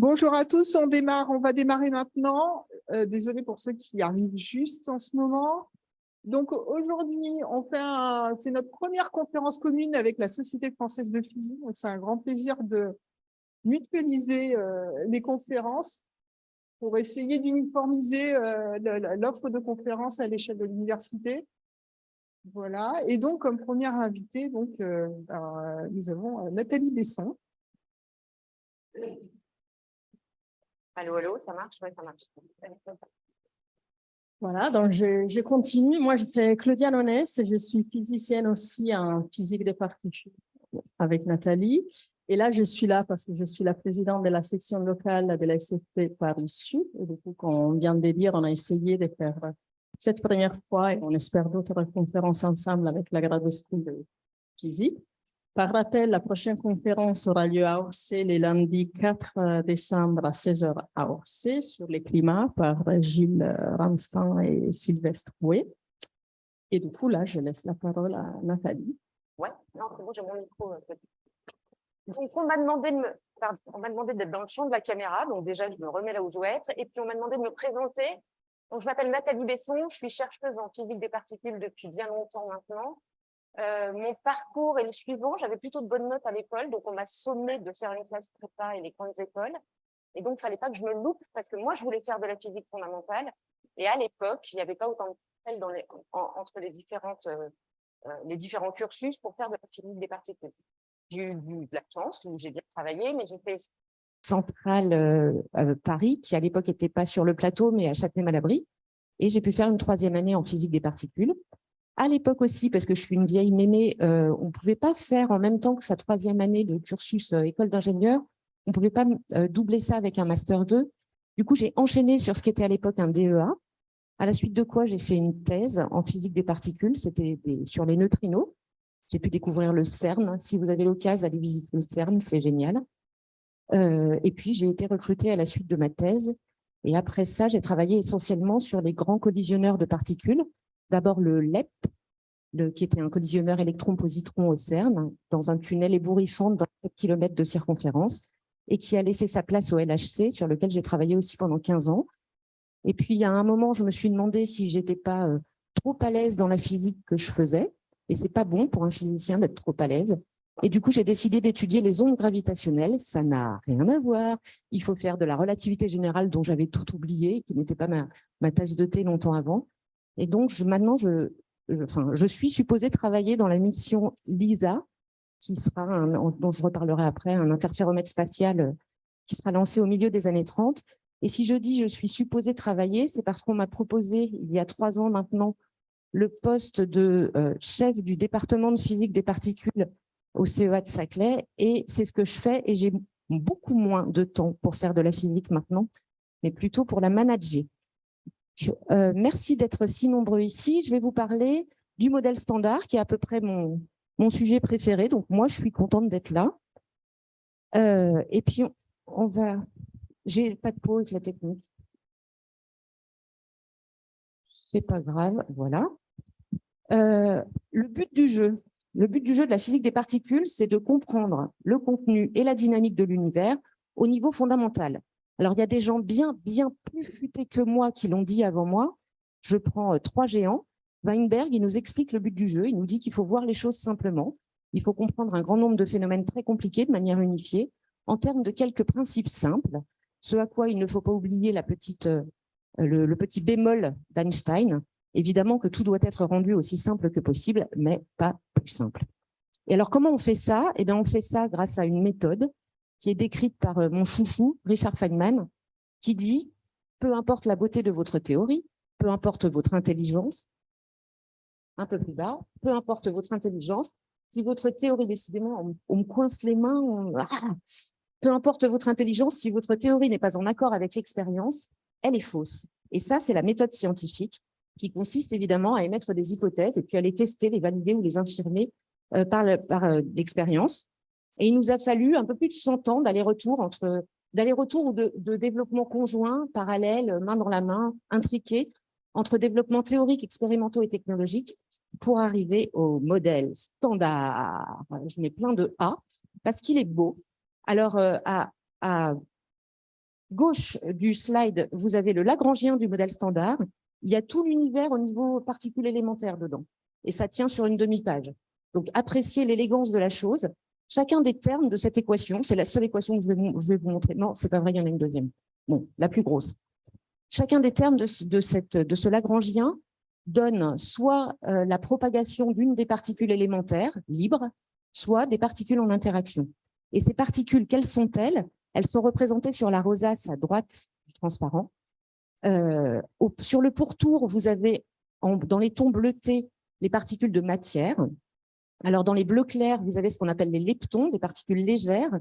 Bonjour à tous, on va démarrer maintenant. Désolée pour ceux qui arrivent juste en ce moment. Donc aujourd'hui, c'est notre première conférence commune avec la Société française de physique. Donc c'est un grand plaisir de mutualiser les conférences pour essayer d'uniformiser l'offre de conférences à l'échelle de l'université. Voilà. Et donc comme première invitée, nous avons Nathalie Besson. Allô, allô, ça marche? Oui, ça marche. Voilà, donc je continue. Moi, c'est Claudia Nonès et je suis physicienne aussi en physique des particules avec Nathalie. Et là, je suis là parce que je suis la présidente de la section locale de la SFP Paris-Sud. Et du coup, comme on vient de dire, on a essayé de faire cette première fois et on espère d'autres conférences ensemble avec la Graduate School de physique. Par rappel, la prochaine conférence aura lieu à Orsay le lundi 4 décembre à 16 h à Orsay sur les climats par Gilles Ranstan et Sylvestre Bouet. Et du coup, là, je laisse la parole à Nathalie. Ouais, non, c'est bon, j'ai mon micro. Donc, on m'a demandé d'être dans le champ de la caméra. Donc, déjà, je me remets là où je dois être. Et puis, on m'a demandé de me présenter. Donc, je m'appelle Nathalie Besson. Je suis chercheuse en physique des particules depuis bien longtemps maintenant. Mon parcours est le suivant. J'avais plutôt de bonnes notes à l'école. Donc, on m'a sommé de faire une classe prépa et les grandes écoles. Et donc, il ne fallait pas que je me loupe parce que moi, je voulais faire de la physique fondamentale. Et à l'époque, il n'y avait pas autant de passerelles entre les différents cursus pour faire de la physique des particules. J'ai eu de la chance où j'ai bien travaillé, mais j'ai fait Centrale Paris, qui à l'époque n'était pas sur le plateau, mais à Châtenay-Malabry. Et j'ai pu faire une 3e année en physique des particules. À l'époque aussi, parce que je suis une vieille mémé, on ne pouvait pas faire en même temps que sa 3e année de cursus école d'ingénieur. On ne pouvait pas doubler ça avec un Master 2. Du coup, j'ai enchaîné sur ce qui était à l'époque un DEA, à la suite de quoi j'ai fait une thèse en physique des particules, c'était sur les neutrinos. J'ai pu découvrir le CERN. Si vous avez l'occasion d'aller visiter le CERN, c'est génial. Et puis, j'ai été recrutée à la suite de ma thèse. Et après ça, j'ai travaillé essentiellement sur les grands collisionneurs de particules. D'abord le LEP, qui était un collisionneur électron-positron au CERN, dans un tunnel ébouriffant de 27 km de circonférence, et qui a laissé sa place au LHC, sur lequel j'ai travaillé aussi pendant 15 ans. Et puis, à un moment, je me suis demandé si je n'étais pas trop à l'aise dans la physique que je faisais. Et ce n'est pas bon pour un physicien d'être trop à l'aise. Et du coup, j'ai décidé d'étudier les ondes gravitationnelles. Ça n'a rien à voir. Il faut faire de la relativité générale dont j'avais tout oublié, qui n'était pas ma tasse de thé longtemps avant. Et donc, maintenant, je suis supposée travailler dans la mission LISA, qui sera, dont je reparlerai après, un interféromètre spatial qui sera lancé au milieu des années 30. Et si je dis je suis supposée travailler, c'est parce qu'on m'a proposé, il y a 3 ans maintenant, le poste de chef du département de physique des particules au CEA de Saclay. Et c'est ce que je fais. Et j'ai beaucoup moins de temps pour faire de la physique maintenant, mais plutôt pour la manager. Merci d'être si nombreux ici. Je vais vous parler du modèle standard, qui est à peu près mon sujet préféré. Donc, moi, je suis contente d'être là. Et puis, on va... J'ai pas de pause, la technique. C'est pas grave, voilà. Le but du jeu de la physique des particules, c'est de comprendre le contenu et la dynamique de l'univers au niveau fondamental. Alors, il y a des gens bien plus futés que moi qui l'ont dit avant moi. Je prends 3 géants. Weinberg, il nous explique le but du jeu. Il nous dit qu'il faut voir les choses simplement. Il faut comprendre un grand nombre de phénomènes très compliqués de manière unifiée en termes de quelques principes simples. Ce à quoi il ne faut pas oublier le petit bémol d'Einstein. Évidemment que tout doit être rendu aussi simple que possible, mais pas plus simple. Et alors, comment on fait ça? Eh bien, on fait ça grâce à une méthode qui est décrite par mon chouchou, Richard Feynman, qui dit « Peu importe la beauté de votre théorie, peu importe votre intelligence, un peu plus bas, peu importe votre intelligence, si votre théorie, décidément, on me coince les mains, peu importe votre intelligence, si votre théorie n'est pas en accord avec l'expérience, elle est fausse. » Et ça, c'est la méthode scientifique qui consiste évidemment à émettre des hypothèses et puis à les tester, les valider ou les infirmer par l'expérience. Et il nous a fallu un peu plus de 100 ans d'aller-retour ou de développement conjoint, parallèle, main dans la main, intriqué, entre développement théorique, expérimentaux et technologique pour arriver au modèle standard. Je mets plein de A parce qu'il est beau. Alors, à gauche du slide, vous avez le Lagrangien du modèle standard. Il y a tout l'univers au niveau particules élémentaires dedans. Et ça tient sur une demi-page. Donc, appréciez l'élégance de la chose. Chacun des termes de cette équation, c'est la seule équation que je vais vous montrer. Non, c'est pas vrai, il y en a une deuxième. Bon, la plus grosse. Chacun des termes de ce Lagrangien donne soit la propagation d'une des particules élémentaires libres, soit des particules en interaction. Et ces particules, quelles sont-elles? Elles sont représentées sur la rosace à droite du transparent. Sur le pourtour, vous avez dans les tons bleutés les particules de matière. Alors, dans les bleus clairs, vous avez ce qu'on appelle les leptons, des particules légères.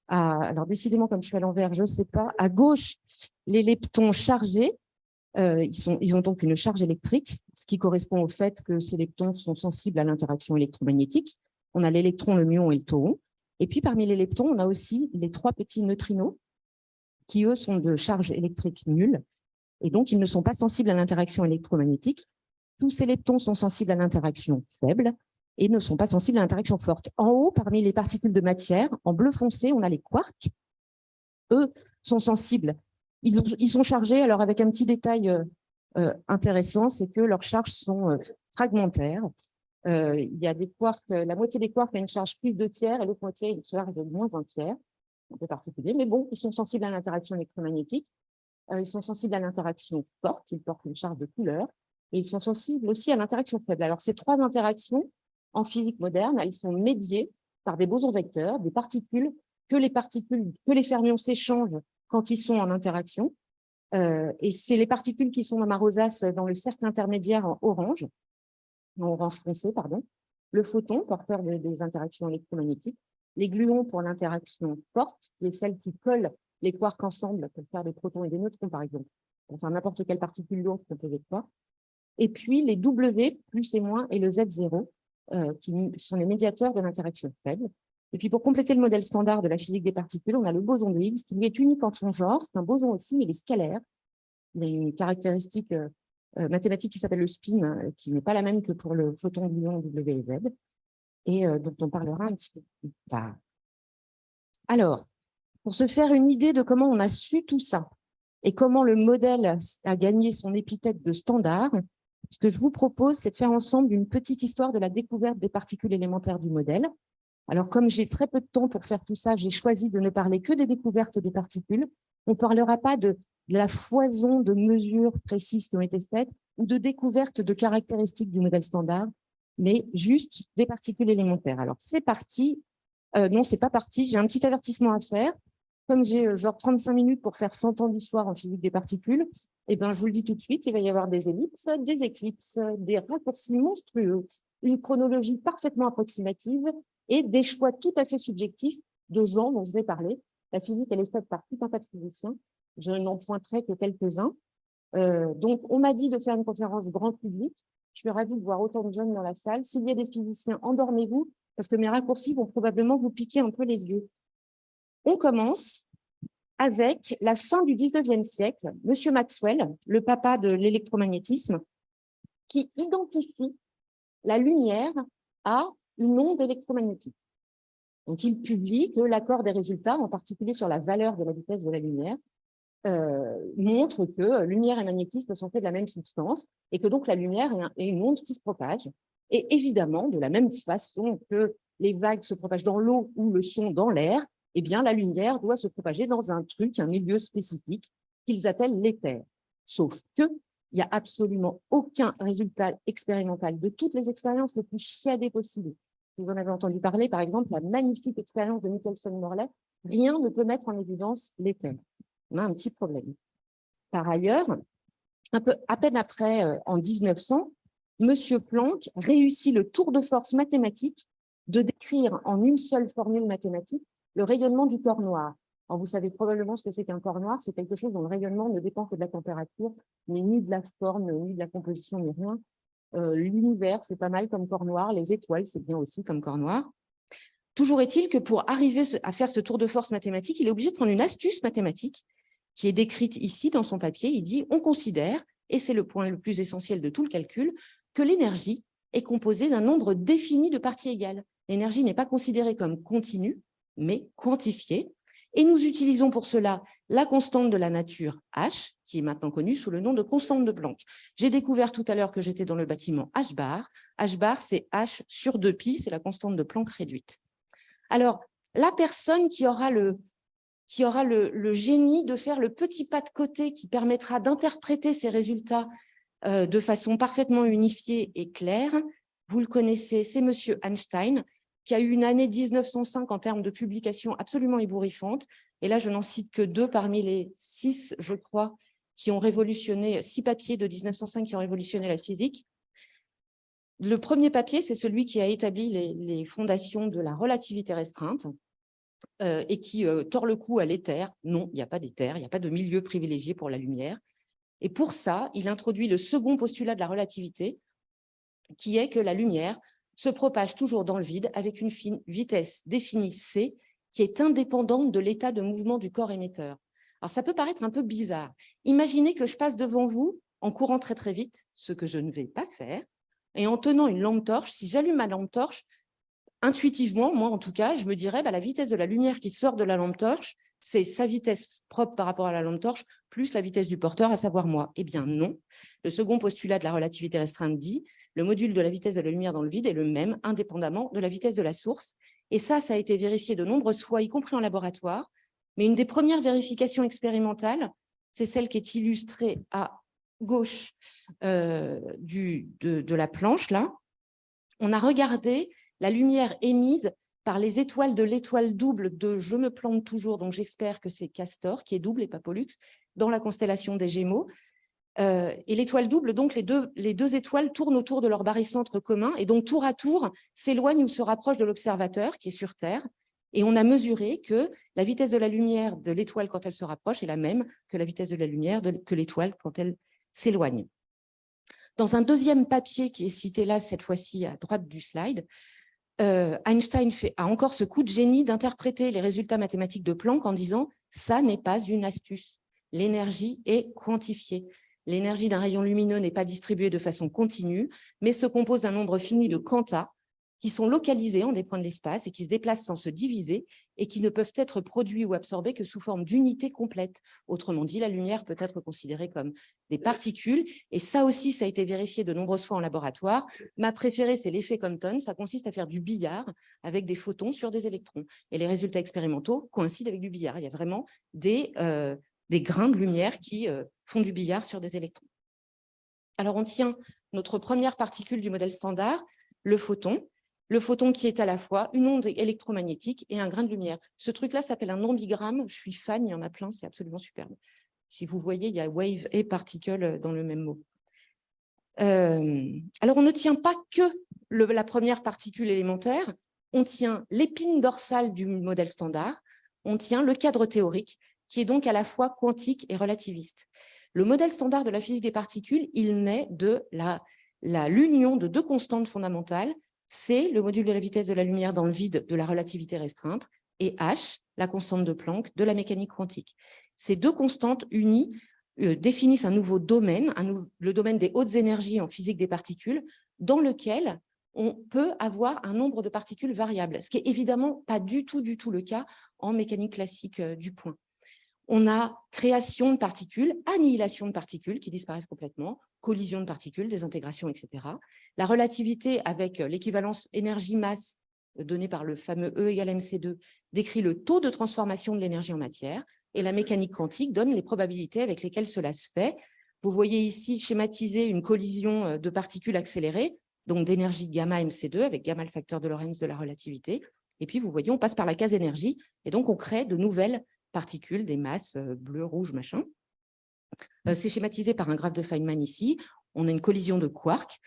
Alors, décidément, comme je suis à l'envers, je ne sais pas. À gauche, les leptons chargés. Ils ont donc une charge électrique, ce qui correspond au fait que ces leptons sont sensibles à l'interaction électromagnétique. On a l'électron, le muon et le tauron. Et puis, parmi les leptons, on a aussi les 3 petits neutrinos qui, eux, sont de charge électrique nulle. Et donc, ils ne sont pas sensibles à l'interaction électromagnétique. Tous ces leptons sont sensibles à l'interaction faible et ne sont pas sensibles à l'interaction forte. En haut, parmi les particules de matière, en bleu foncé, on a les quarks. Eux sont sensibles. Ils sont chargés, alors avec un petit détail intéressant, c'est que leurs charges sont fragmentaires. Il y a des quarks, la moitié des quarks a une charge plus de tiers et l'autre moitié a une charge de moins un tiers, un peu particulier. Mais bon, ils sont sensibles à l'interaction électromagnétique. Ils sont sensibles à l'interaction forte, ils portent une charge de couleur. Et ils sont sensibles aussi à l'interaction faible. Alors, ces 3 interactions, en physique moderne, elles sont médiées par des bosons vecteurs, des particules que les fermions s'échangent quand ils sont en interaction. Et c'est les particules qui sont dans ma rosace dans le cercle intermédiaire en orange foncé, pardon. Le photon, porteur des interactions électromagnétiques. Les gluons pour l'interaction forte, qui est celle qui colle les quarks ensemble, pour faire des protons et des neutrons, par exemple. Enfin, n'importe quelle particule lourde composée de quarks. Et puis les W, plus et moins, et le Z0, qui sont les médiateurs de l'interaction faible. Et puis pour compléter le modèle standard de la physique des particules, on a le boson de Higgs, qui lui est unique en son genre. C'est un boson aussi, mais il est scalaire. Il a une caractéristique mathématique qui s'appelle le spin, qui n'est pas la même que pour le photon gluon W et Z, et dont on parlera un petit peu plus tard. Alors, pour se faire une idée de comment on a su tout ça, et comment le modèle a gagné son épithète de standard, ce que je vous propose, c'est de faire ensemble une petite histoire de la découverte des particules élémentaires du modèle. Alors, comme j'ai très peu de temps pour faire tout ça, j'ai choisi de ne parler que des découvertes des particules. On ne parlera pas de la foison de mesures précises qui ont été faites ou de découvertes de caractéristiques du modèle standard, mais juste des particules élémentaires. Alors, c'est parti. Non, c'est pas parti. J'ai un petit avertissement à faire. Comme j'ai genre 35 minutes pour faire 100 ans d'histoire en physique des particules, eh ben, je vous le dis tout de suite, il va y avoir des ellipses, des éclipses, des raccourcis monstrueux, une chronologie parfaitement approximative et des choix tout à fait subjectifs de gens dont je vais parler. La physique, elle est faite par tout un tas de physiciens. Je n'en pointerai que quelques-uns. Donc, on m'a dit de faire une conférence grand public. Je suis ravie de voir autant de jeunes dans la salle. S'il y a des physiciens, endormez-vous, parce que mes raccourcis vont probablement vous piquer un peu les yeux. On commence avec la fin du 19e siècle, M. Maxwell, le papa de l'électromagnétisme, qui identifie la lumière à une onde électromagnétique. Donc, il publie que l'accord des résultats, en particulier sur la valeur de la vitesse de la lumière, montre que lumière et magnétisme sont faits de la même substance et que donc la lumière est une onde qui se propage. Et évidemment, de la même façon que les vagues se propagent dans l'eau ou le son dans l'air, eh bien, la lumière doit se propager dans un milieu spécifique qu'ils appellent l'éther. Sauf qu'il n'y a absolument aucun résultat expérimental de toutes les expériences les plus chiadées possibles. Vous en avez entendu parler, par exemple, la magnifique expérience de Michelson-Morley. Rien ne peut mettre en évidence l'éther. On a un petit problème. Par ailleurs, à peine après, en 1900, M. Planck réussit le tour de force mathématique de décrire en une seule formule mathématique le rayonnement du corps noir. Alors, vous savez probablement ce que c'est qu'un corps noir, c'est quelque chose dont le rayonnement ne dépend que de la température, mais ni de la forme, ni de la composition, ni rien. L'univers, c'est pas mal comme corps noir, les étoiles, c'est bien aussi comme corps noir. Toujours est-il que pour arriver à faire ce tour de force mathématique, il est obligé de prendre une astuce mathématique qui est décrite ici dans son papier. Il dit, on considère, et c'est le point le plus essentiel de tout le calcul, que l'énergie est composée d'un nombre défini de parties égales. L'énergie n'est pas considérée comme continue, mais quantifiée. Et nous utilisons pour cela la constante de la nature H, qui est maintenant connue sous le nom de constante de Planck. J'ai découvert tout à l'heure que j'étais dans le bâtiment H bar. H bar, c'est H sur 2pi, c'est la constante de Planck réduite. Alors, la personne qui aura le génie de faire le petit pas de côté qui permettra d'interpréter ces résultats de façon parfaitement unifiée et claire, vous le connaissez, c'est M. Einstein, qui a eu une année 1905 en termes de publications absolument ébouriffantes. Et là, je n'en cite que 2 parmi les 6, je crois, qui ont révolutionné, 6 papiers de 1905 qui ont révolutionné la physique. Le premier papier, c'est celui qui a établi les fondations de la relativité restreinte et qui tord le cou à l'éther. Non, il n'y a pas d'éther, il n'y a pas de milieu privilégié pour la lumière. Et pour ça, il introduit le second postulat de la relativité, qui est que la lumière se propage toujours dans le vide avec une vitesse définie c qui est indépendante de l'état de mouvement du corps émetteur. Alors, ça peut paraître un peu bizarre. Imaginez que je passe devant vous en courant très très vite, ce que je ne vais pas faire, et en tenant une lampe torche. Si j'allume ma lampe torche, intuitivement, moi en tout cas, je me dirais la vitesse de la lumière qui sort de la lampe torche, c'est sa vitesse propre par rapport à la lampe torche, plus la vitesse du porteur, à savoir moi. Eh bien non. Le second postulat de la relativité restreinte dit le module de la vitesse de la lumière dans le vide est le même, indépendamment de la vitesse de la source. Et ça a été vérifié de nombreuses fois, y compris en laboratoire. Mais une des premières vérifications expérimentales, c'est celle qui est illustrée à gauche de la planche, là. On a regardé la lumière émise par les étoiles de l'étoile double de je me plante toujours, donc j'espère que c'est Castor, qui est double et pas Pollux, dans la constellation des Gémeaux. Et l'étoile double, donc les deux étoiles tournent autour de leur barycentre commun et donc tour à tour s'éloignent ou se rapprochent de l'observateur qui est sur Terre. Et on a mesuré que la vitesse de la lumière de l'étoile quand elle se rapproche est la même que la vitesse de la lumière que l'étoile quand elle s'éloigne. Dans un deuxième papier qui est cité là, cette fois-ci à droite du slide, Einstein a encore ce coup de génie d'interpréter les résultats mathématiques de Planck en disant « ça n'est pas une astuce, l'énergie est quantifiée ». L'énergie d'un rayon lumineux n'est pas distribuée de façon continue, mais se compose d'un nombre fini de quantas qui sont localisés en des points de l'espace et qui se déplacent sans se diviser et qui ne peuvent être produits ou absorbés que sous forme d'unités complètes. Autrement dit, la lumière peut être considérée comme des particules et ça aussi, ça a été vérifié de nombreuses fois en laboratoire. Ma préférée, c'est l'effet Compton. Ça consiste à faire du billard avec des photons sur des électrons. Et les résultats expérimentaux coïncident avec du billard. Il y a vraiment des grains de lumière qui font du billard sur des électrons. Alors, on tient notre première particule du modèle standard, le photon qui est à la fois une onde électromagnétique et un grain de lumière. Ce truc-là s'appelle un ambigramme. Je suis fan, il y en a plein, c'est absolument superbe. Si vous voyez, il y a wave et particle dans le même mot. Alors, on ne tient pas que la première particule élémentaire, on tient l'épine dorsale du modèle standard, on tient le cadre théorique, qui est donc à la fois quantique et relativiste. Le modèle standard de la physique des particules, il naît de l'union de deux constantes fondamentales, c'est le module de la vitesse de la lumière dans le vide de la relativité restreinte, et H, la constante de Planck de la mécanique quantique. Ces deux constantes unies définissent un nouveau domaine, le domaine des hautes énergies en physique des particules, dans lequel on peut avoir un nombre de particules variables, ce qui est évidemment pas du tout le cas en mécanique classique du point. On a création de particules, annihilation de particules qui disparaissent complètement, collision de particules, désintégration, etc. La relativité avec l'équivalence énergie-masse donnée par le fameux E égale mc2 décrit le taux de transformation de l'énergie en matière et la mécanique quantique donne les probabilités avec lesquelles cela se fait. Vous voyez ici schématisé une collision de particules accélérées, donc d'énergie gamma mc2 avec gamma le facteur de Lorentz de la relativité. Et puis vous voyez, on passe par la case énergie et donc on crée de nouvelles particules, des masses bleues, rouges, machin. C'est schématisé par un graphe de Feynman ici. On a une collision de quarks,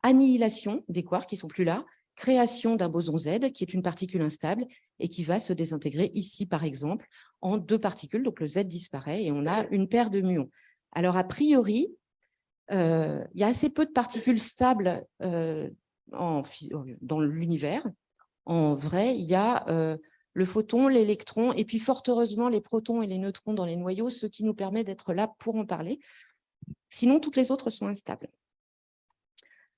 annihilation des quarks qui ne sont plus là, création d'un boson Z qui est une particule instable et qui va se désintégrer ici, par exemple, en deux particules. Donc le Z disparaît et on a une paire de muons. Alors, a priori, il y a assez peu de particules stables dans l'univers. En vrai, il y a le photon, l'électron, et puis fort heureusement les protons et les neutrons dans les noyaux, ce qui nous permet d'être là pour en parler. Sinon, toutes les autres sont instables.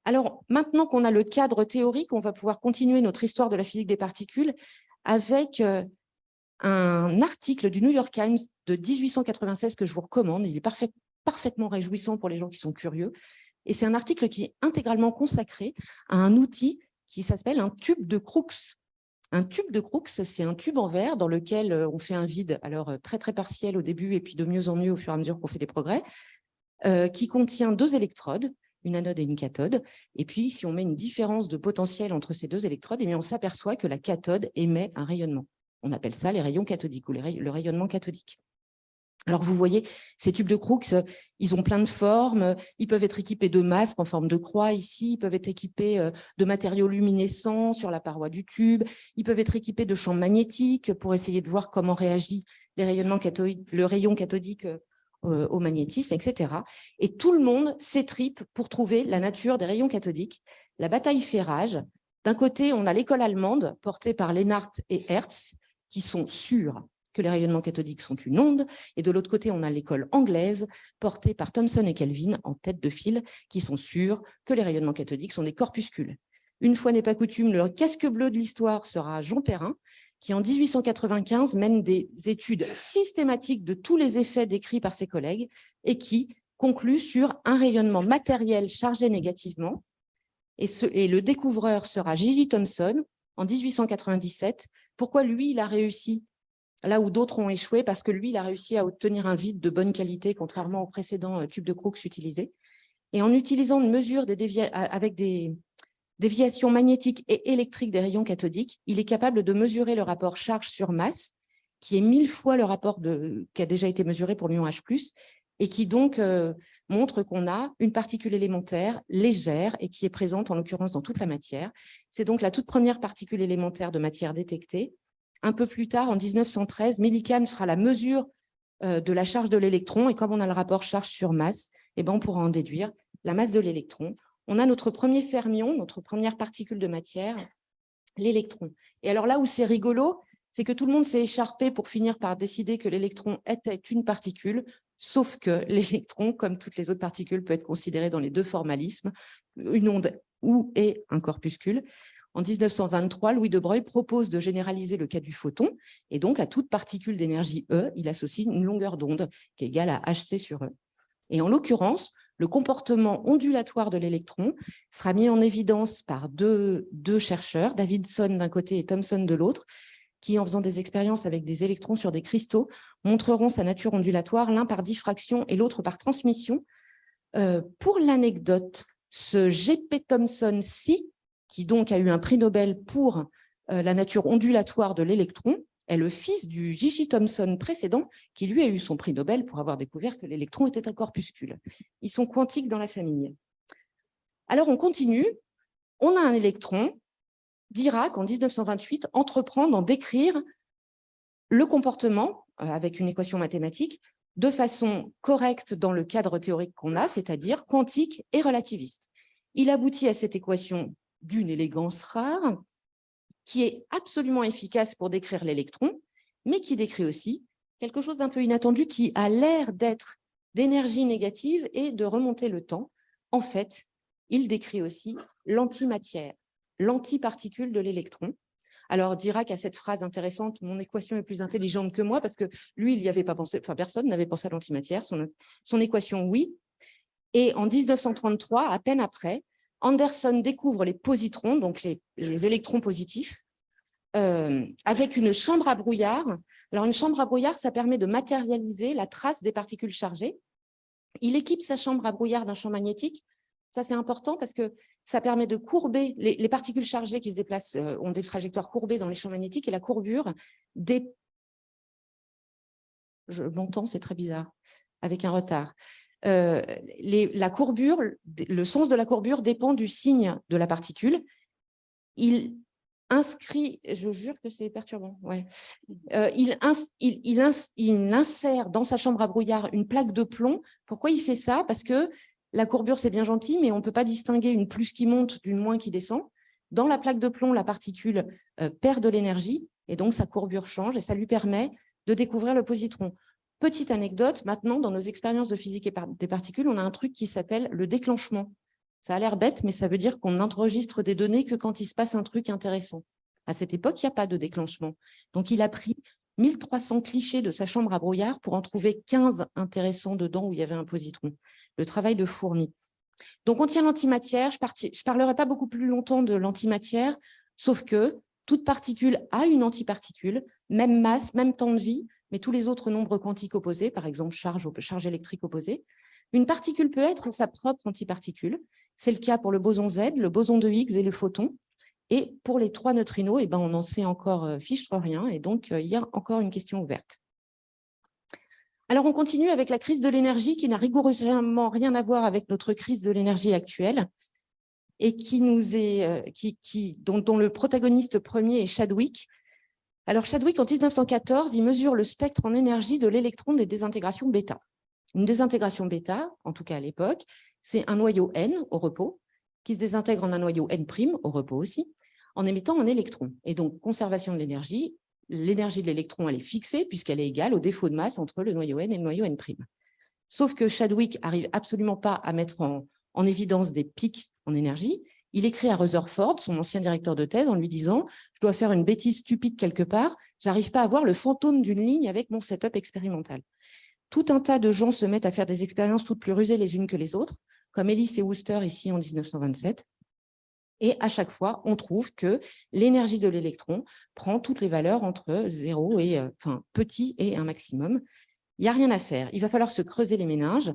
Alors, maintenant qu'on a le cadre théorique, on va pouvoir continuer notre histoire de la physique des particules avec un article du New York Times de 1896 que je vous recommande. Il est parfaitement réjouissant pour les gens qui sont curieux. Et c'est un article qui est intégralement consacré à un outil qui s'appelle un tube de Crookes. Un tube de Crookes, c'est un tube en verre dans lequel on fait un vide, alors très très partiel au début et puis de mieux en mieux au fur et à mesure qu'on fait des progrès, qui contient 2 électrodes, une anode et une cathode. Et puis, si on met une différence de potentiel entre ces 2 électrodes, eh bien, on s'aperçoit que la cathode émet un rayonnement. On appelle ça les rayons cathodiques ou le rayonnement cathodique. Alors, vous voyez, ces tubes de Crookes, ils ont plein de formes. Ils peuvent être équipés de masques en forme de croix ici. Ils peuvent être équipés de matériaux luminescents sur la paroi du tube. Ils peuvent être équipés de champs magnétiques pour essayer de voir comment réagit le rayon cathodique au magnétisme, etc. Et tout le monde s'étripe pour trouver la nature des rayons cathodiques. La bataille fait rage. D'un côté, on a l'école allemande portée par Lennart et Hertz, qui sont sûrs que les rayonnements cathodiques sont une onde, et de l'autre côté, on a l'école anglaise portée par Thomson et Kelvin en tête de file, qui sont sûrs que les rayonnements cathodiques sont des corpuscules. Une fois n'est pas coutume, le casque bleu de l'histoire sera Jean Perrin, qui en 1895 mène des études systématiques de tous les effets décrits par ses collègues et qui conclut sur un rayonnement matériel chargé négativement. Et le découvreur sera J.J. Thomson en 1897. Pourquoi lui, il a réussi là où d'autres ont échoué? Parce que lui, il a réussi à obtenir un vide de bonne qualité, contrairement aux précédents tubes de Crookes utilisés. Et en utilisant une mesure avec des déviations magnétiques et électriques des rayons cathodiques, il est capable de mesurer le rapport charge sur masse, qui est 1000 fois le rapport qui a déjà été mesuré pour l'ion H+, et qui donc montre qu'on a une particule élémentaire légère et qui est présente en l'occurrence dans toute la matière. C'est donc la toute première particule élémentaire de matière détectée. Un peu plus tard, en 1913, Millikan fera la mesure de la charge de l'électron, et comme on a le rapport charge sur masse, eh ben, on pourra en déduire la masse de l'électron. On a notre premier fermion, notre première particule de matière, l'électron. Et alors là où c'est rigolo, c'est que tout le monde s'est écharpé pour finir par décider que l'électron était une particule, sauf que l'électron, comme toutes les autres particules, peut être considéré dans les 2 formalismes, une onde ou et un corpuscule. En 1923, Louis de Broglie propose de généraliser le cas du photon, et donc à toute particule d'énergie E, il associe une longueur d'onde qui est égale à hc sur E. Et en l'occurrence, le comportement ondulatoire de l'électron sera mis en évidence par deux chercheurs, Davidson d'un côté et Thomson de l'autre, qui, en faisant des expériences avec des électrons sur des cristaux, montreront sa nature ondulatoire, l'un par diffraction et l'autre par transmission. Pour l'anecdote, ce G.P. Thomson-ci, qui donc a eu un prix Nobel pour la nature ondulatoire de l'électron, est le fils du J.J. Thomson précédent, qui lui a eu son prix Nobel pour avoir découvert que l'électron était un corpuscule. Ils sont quantiques dans la famille. Alors on continue, on a un électron. Dirac, en 1928, entreprend d'en décrire le comportement avec une équation mathématique de façon correcte dans le cadre théorique qu'on a, c'est-à-dire quantique et relativiste. Il aboutit à cette équation d'une élégance rare, qui est absolument efficace pour décrire l'électron, mais qui décrit aussi quelque chose d'un peu inattendu qui a l'air d'être d'énergie négative et de remonter le temps. En fait, il décrit aussi l'antimatière, l'antiparticule de l'électron. Alors, Dirac a cette phrase intéressante, « Mon équation est plus intelligente que moi », parce que lui, il n'y avait pas pensé, enfin, personne n'avait pensé à l'antimatière, son équation, oui. Et en 1933, à peine après, Anderson découvre les positrons, donc les électrons positifs, avec une chambre à brouillard. Alors, une chambre à brouillard, ça permet de matérialiser la trace des particules chargées. Il équipe sa chambre à brouillard d'un champ magnétique. Ça, c'est important parce que ça permet de courber les particules chargées qui se déplacent, ont des trajectoires courbées dans les champs magnétiques, et la courbure des... Je m'entends, c'est très bizarre, avec un retard. La courbure, le sens de la courbure dépend du signe de la particule. Il inscrit, je jure que c'est perturbant, ouais. Il insère dans sa chambre à brouillard une plaque de plomb. Pourquoi il fait ça? Parce que la courbure, c'est bien gentil, mais on ne peut pas distinguer une plus qui monte d'une moins qui descend. Dans la plaque de plomb, la particule perd de l'énergie, et donc sa courbure change, et ça lui permet de découvrir le positron. Petite anecdote, maintenant, dans nos expériences de physique des particules, on a un truc qui s'appelle le déclenchement. Ça a l'air bête, mais ça veut dire qu'on enregistre des données que quand il se passe un truc intéressant. À cette époque, il n'y a pas de déclenchement. Donc, il a pris 1300 clichés de sa chambre à brouillard pour en trouver 15 intéressants dedans où il y avait un positron. Le travail de fourmi. Donc, on tient l'antimatière. Je ne parlerai pas beaucoup plus longtemps de l'antimatière, sauf que toute particule a une antiparticule, même masse, même temps de vie, mais tous les autres nombres quantiques opposés, par exemple charge électrique opposée. Une particule peut être sa propre antiparticule. C'est le cas pour le boson Z, le boson de Higgs et le photon. Et pour les 3 neutrinos, eh ben, on en sait encore fichtre rien, et donc il y a encore une question ouverte. Alors, on continue avec la crise de l'énergie qui n'a rigoureusement rien à voir avec notre crise de l'énergie actuelle et qui nous est, dont le protagoniste premier est Chadwick. Alors, Chadwick, en 1914, il mesure le spectre en énergie de l'électron des désintégrations bêta. Une désintégration bêta, en tout cas à l'époque, c'est un noyau N au repos qui se désintègre en un noyau N' au repos aussi, en émettant un électron. Et donc, conservation de l'énergie de l'électron, elle est fixée puisqu'elle est égale au défaut de masse entre le noyau N et le noyau N'. Sauf que Chadwick n'arrive absolument pas à mettre en évidence des pics en énergie. Il écrit à Rutherford, son ancien directeur de thèse, en lui disant « Je dois faire une bêtise stupide quelque part, j'arrive pas à voir le fantôme d'une ligne avec mon setup expérimental. » Tout un tas de gens se mettent à faire des expériences toutes plus rusées les unes que les autres, comme Ellis et Wooster ici en 1927. Et à chaque fois, on trouve que l'énergie de l'électron prend toutes les valeurs entre 0 et petit et un maximum. Il n'y a rien à faire. Il va falloir se creuser les méninges.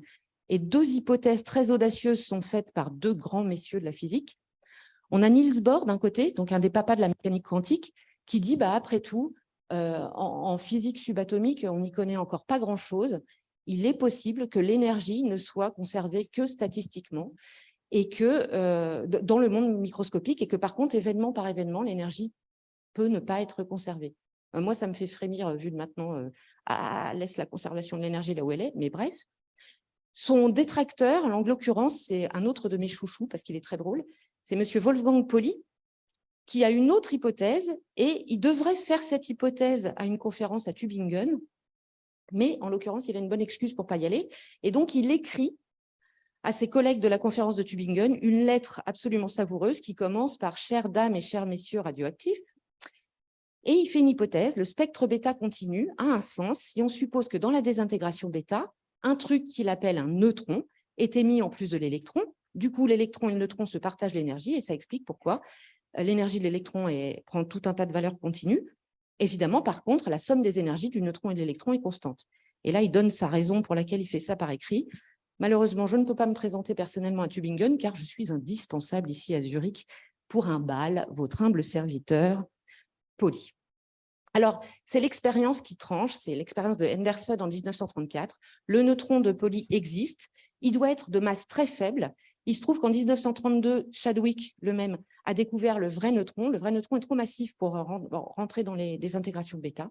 Et 2 hypothèses très audacieuses sont faites par 2 grands messieurs de la physique. On a Niels Bohr d'un côté, donc un des papas de la mécanique quantique, qui dit après tout, en physique subatomique, on n'y connaît encore pas grand-chose. Il est possible que l'énergie ne soit conservée que statistiquement et que dans le monde microscopique, et que par contre, événement par événement, l'énergie peut ne pas être conservée. Moi, ça me fait frémir, vu de maintenant, laisse la conservation de l'énergie là où elle est, mais bref. Son détracteur, en l'occurrence, c'est un autre de mes chouchous, parce qu'il est très drôle, c'est M. Wolfgang Pauli, qui a une autre hypothèse, et il devrait faire cette hypothèse à une conférence à Tübingen, mais en l'occurrence, il a une bonne excuse pour ne pas y aller, et donc il écrit à ses collègues de la conférence de Tübingen une lettre absolument savoureuse qui commence par « Chères dames et chers messieurs radioactifs ». Et il fait une hypothèse, le spectre bêta continu a un sens si on suppose que dans la désintégration bêta, un truc qu'il appelle un neutron est émis en plus de l'électron. Du coup, l'électron et le neutron se partagent l'énergie et ça explique pourquoi l'énergie de l'électron prend tout un tas de valeurs continues. Évidemment, par contre, la somme des énergies du neutron et de l'électron est constante. Et là, il donne sa raison pour laquelle il fait ça par écrit. Malheureusement, je ne peux pas me présenter personnellement à Tübingen car je suis indispensable ici à Zurich pour un bal, votre humble serviteur, Pauli. Alors, c'est l'expérience qui tranche, c'est l'expérience de Henderson en 1934. Le neutron de Pauli existe, il doit être de masse très faible. Il se trouve qu'en 1932, Chadwick, le même, a découvert le vrai neutron. Le vrai neutron est trop massif pour rentrer dans les désintégrations bêta.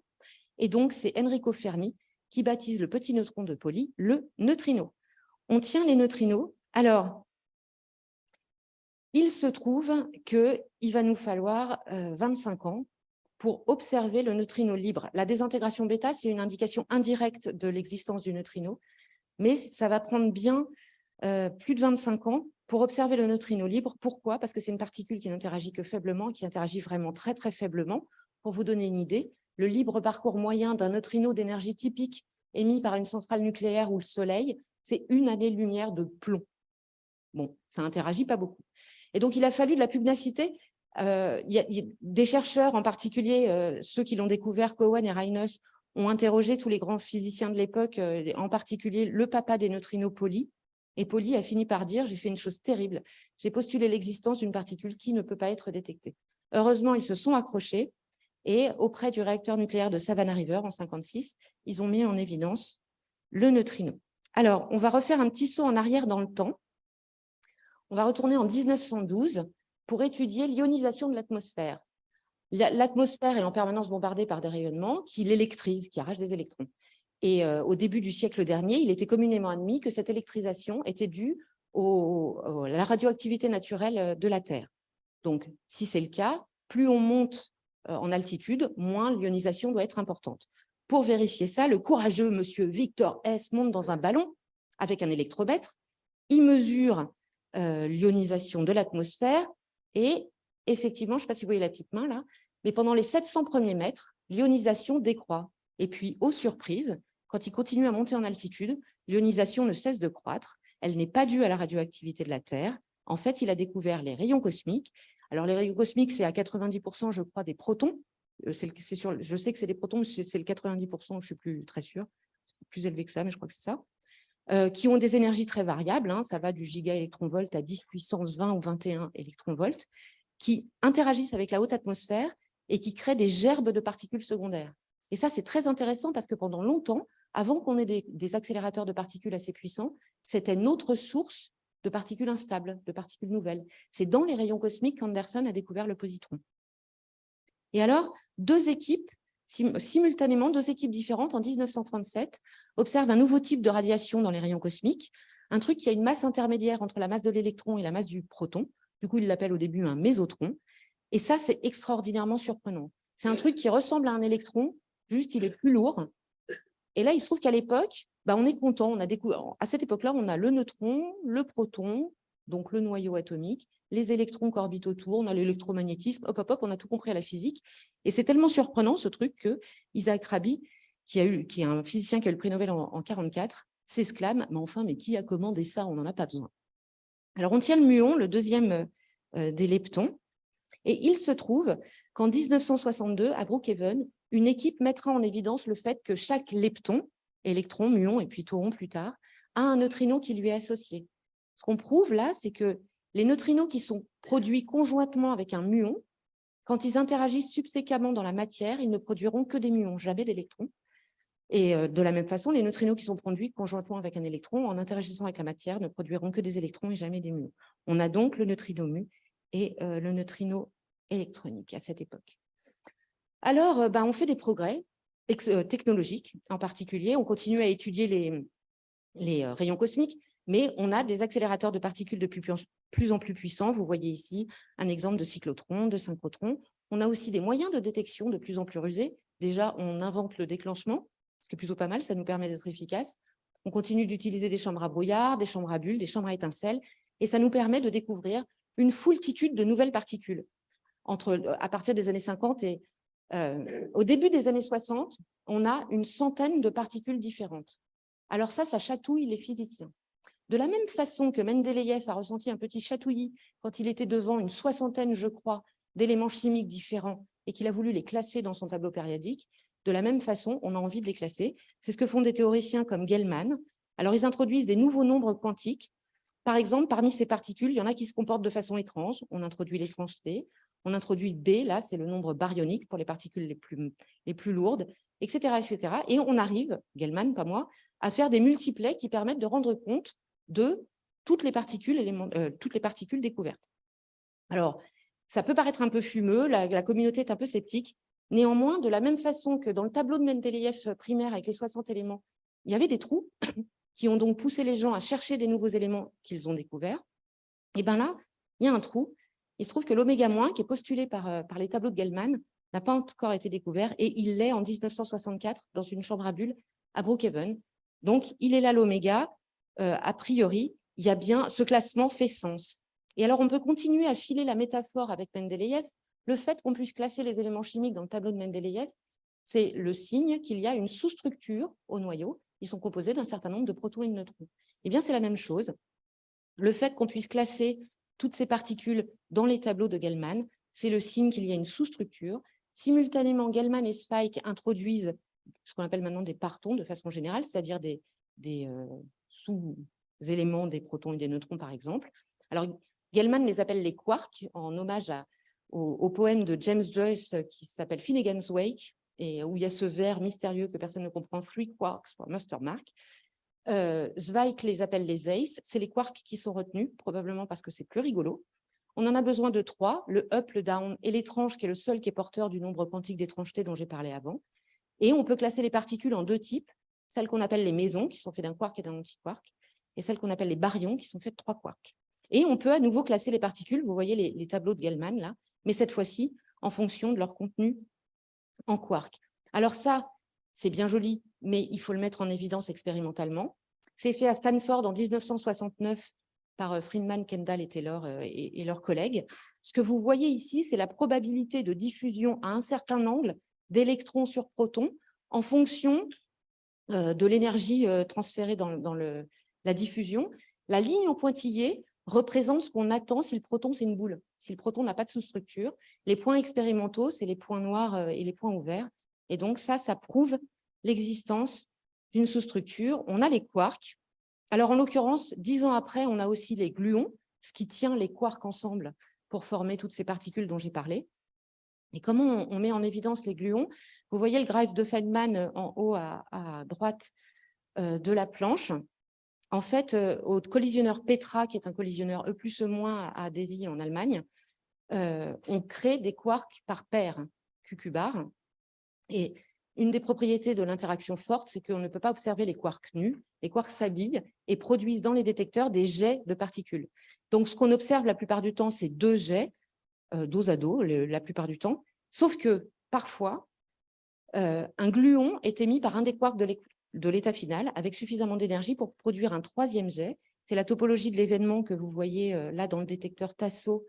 Et donc, c'est Enrico Fermi qui baptise le petit neutron de Pauli le neutrino. On tient les neutrinos. Alors, il se trouve qu'il va nous falloir 25 ans pour observer le neutrino libre. La désintégration bêta, c'est une indication indirecte de l'existence du neutrino, mais ça va prendre bien plus de 25 ans pour observer le neutrino libre. Pourquoi? Parce que c'est une particule qui n'interagit que faiblement, qui interagit vraiment très, très faiblement. Pour vous donner une idée, le libre parcours moyen d'un neutrino d'énergie typique émis par une centrale nucléaire ou le Soleil, c'est 1 année-lumière de plomb. Bon, ça n'interagit pas beaucoup. Et donc, il a fallu de la pugnacité. Il y a des chercheurs, en particulier ceux qui l'ont découvert, Cohen et Reines, ont interrogé tous les grands physiciens de l'époque, en particulier le papa des neutrinos, Pauli. Et Pauli a fini par dire « J'ai fait une chose terrible, j'ai postulé l'existence d'une particule qui ne peut pas être détectée ». Heureusement, ils se sont accrochés et auprès du réacteur nucléaire de Savannah River en 1956, ils ont mis en évidence le neutrino. Alors, on va refaire un petit saut en arrière dans le temps. On va retourner en 1912 pour étudier l'ionisation de l'atmosphère. L'atmosphère est en permanence bombardée par des rayonnements qui l'électrisent, qui arrachent des électrons. Et au début du siècle dernier, il était communément admis que cette électrisation était due à la radioactivité naturelle de la Terre. Donc, si c'est le cas, plus on monte en altitude, moins l'ionisation doit être importante. Pour vérifier ça, le courageux monsieur Victor Hess monte dans un ballon avec un électromètre. Il mesure l'ionisation de l'atmosphère et effectivement, je ne sais pas si vous voyez la petite main là, mais pendant les 700 premiers mètres, l'ionisation décroît. Et puis, aux surprises, quand il continue à monter en altitude, l'ionisation ne cesse de croître. Elle n'est pas due à la radioactivité de la Terre. En fait, il a découvert les rayons cosmiques. Alors, les rayons cosmiques, c'est à 90%, je crois, des protons. Je sais que c'est des protons, mais c'est le 90%, je ne suis plus très sûre. C'est plus élevé que ça, mais je crois que c'est ça. Qui ont des énergies très variables. Ça va du gigaélectronvolt à 10 puissance 20 ou 21 électronvolts, qui interagissent avec la haute atmosphère et qui créent des gerbes de particules secondaires. Et ça, c'est très intéressant parce que pendant longtemps, avant qu'on ait des accélérateurs de particules assez puissants, c'était notre source de particules instables, de particules nouvelles. C'est dans les rayons cosmiques qu'Anderson a découvert le positron. Et alors, simultanément, deux équipes différentes, en 1937, observent un nouveau type de radiation dans les rayons cosmiques, un truc qui a une masse intermédiaire entre la masse de l'électron et la masse du proton. Du coup, ils l'appellent au début un mésotron. Et ça, c'est extraordinairement surprenant. C'est un truc qui ressemble à un électron, juste il est plus lourd. Et là, il se trouve qu'à l'époque, on est content. À cette époque-là, on a le neutron, le proton, donc le noyau atomique, les électrons qui orbitent autour, on a l'électromagnétisme, hop, hop, hop, on a tout compris à la physique. Et c'est tellement surprenant, ce truc, que Isaac Rabi, qui est un physicien qui a eu le prix Nobel en 1944, s'exclame, mais enfin, mais qui a commandé ça? On n'en a pas besoin. Alors, on tient le muon, le deuxième des leptons, et il se trouve qu'en 1962, à Brookhaven, une équipe mettra en évidence le fait que chaque lepton, électron, muon et puis tauron plus tard, a un neutrino qui lui est associé. Ce qu'on prouve là, c'est que les neutrinos qui sont produits conjointement avec un muon, quand ils interagissent subséquemment dans la matière, ils ne produiront que des muons, jamais d'électrons. Et de la même façon, les neutrinos qui sont produits conjointement avec un électron, en interagissant avec la matière, ne produiront que des électrons et jamais des muons. On a donc le neutrino mu et le neutrino électronique à cette époque. Alors, on fait des progrès technologiques en particulier. On continue à étudier les rayons cosmiques, mais on a des accélérateurs de particules de plus en plus puissants. Vous voyez ici un exemple de cyclotron, de synchrotron. On a aussi des moyens de détection de plus en plus rusés. Déjà, on invente le déclenchement, ce qui est plutôt pas mal, ça nous permet d'être efficace. On continue d'utiliser des chambres à brouillard, des chambres à bulles, des chambres à étincelles, et ça nous permet de découvrir une foultitude de nouvelles particules. À partir des années 50 et au début des années 60, on a une centaine de particules différentes. Alors ça chatouille les physiciens. De la même façon que Mendeleïev a ressenti un petit chatouillis quand il était devant une soixantaine, je crois, d'éléments chimiques différents et qu'il a voulu les classer dans son tableau périodique, de la même façon, on a envie de les classer. C'est ce que font des théoriciens comme Gell-Mann. Alors, ils introduisent des nouveaux nombres quantiques. Par exemple, parmi ces particules, il y en a qui se comportent de façon étrange. On introduit l'étrangeté. On introduit B, là, c'est le nombre baryonique pour les particules les plus lourdes, etc., etc. Et on arrive, Gell-Mann, pas moi, à faire des multiplets qui permettent de rendre compte de toutes les particules découvertes. Alors, ça peut paraître un peu fumeux, la communauté est un peu sceptique. Néanmoins, de la même façon que dans le tableau de Mendeleïev primaire avec les 60 éléments, il y avait des trous qui ont donc poussé les gens à chercher des nouveaux éléments qu'ils ont découverts. Et bien là, il y a un trou. Il se trouve que l'oméga-, qui est postulé par les tableaux de Gell-Mann, n'a pas encore été découvert et il l'est en 1964 dans une chambre à bulles à Brookhaven. Donc, il est là l'oméga. A priori, il y a bien, ce classement fait sens. Et alors, on peut continuer à filer la métaphore avec Mendeleïev. Le fait qu'on puisse classer les éléments chimiques dans le tableau de Mendeleïev, c'est le signe qu'il y a une sous-structure au noyau. Ils sont composés d'un certain nombre de protons et de neutrons. Eh bien, c'est la même chose. Le fait qu'on puisse classer toutes ces particules dans les tableaux de Gell-Mann, c'est le signe qu'il y a une sous-structure. Simultanément, Gell-Mann et Spike introduisent ce qu'on appelle maintenant des partons de façon générale, c'est-à-dire des sous-éléments des protons et des neutrons, par exemple. Alors, Gell-Mann les appelle les quarks, en hommage au poème de James Joyce qui s'appelle Finnegan's Wake, et où il y a ce vers mystérieux que personne ne comprend, 3 quarks for Master Mark. Zweig les appelle les ACE, c'est les quarks qui sont retenus, probablement parce que c'est plus rigolo. On en a besoin de 3, le up, le down et l'étrange, qui est le seul qui est porteur du nombre quantique d'étrangeté dont j'ai parlé avant. Et on peut classer les particules en 2 types, celles qu'on appelle les mésons, qui sont faites d'un quark et d'un antiquark, et celles qu'on appelle les baryons, qui sont faites de 3 quarks. Et on peut à nouveau classer les particules, vous voyez les tableaux de Gell-Mann là, mais cette fois-ci en fonction de leur contenu en quark. Alors ça, c'est bien joli, mais il faut le mettre en évidence expérimentalement. C'est fait à Stanford en 1969 par Friedman, Kendall et Taylor et leurs collègues. Ce que vous voyez ici, c'est la probabilité de diffusion à un certain angle d'électrons sur protons en fonction de l'énergie transférée dans la diffusion. La ligne en pointillé représente ce qu'on attend si le proton, c'est une boule. Si le proton n'a pas de sous-structure, les points expérimentaux, c'est les points noirs et les points ouverts. Et donc, ça prouve l'existence d'une sous-structure. On a les quarks. Alors, en l'occurrence, 10 ans après, on a aussi les gluons, ce qui tient les quarks ensemble pour former toutes ces particules dont j'ai parlé. Et comment on met en évidence les gluons? Vous voyez le graphe de Feynman en haut à droite de la planche. En fait, au collisionneur Petra, qui est un collisionneur E+E- à Désy en Allemagne, on crée des quarks par paire, Q-bar. Et une des propriétés de l'interaction forte, c'est qu'on ne peut pas observer les quarks nus. Les quarks s'habillent et produisent dans les détecteurs des jets de particules. Donc, ce qu'on observe la plupart du temps, c'est 2 jets, dos à dos, la plupart du temps. Sauf que, parfois, un gluon est émis par un des quarks de l'état final avec suffisamment d'énergie pour produire un 3e jet. C'est la topologie de l'événement que vous voyez là dans le détecteur Tasso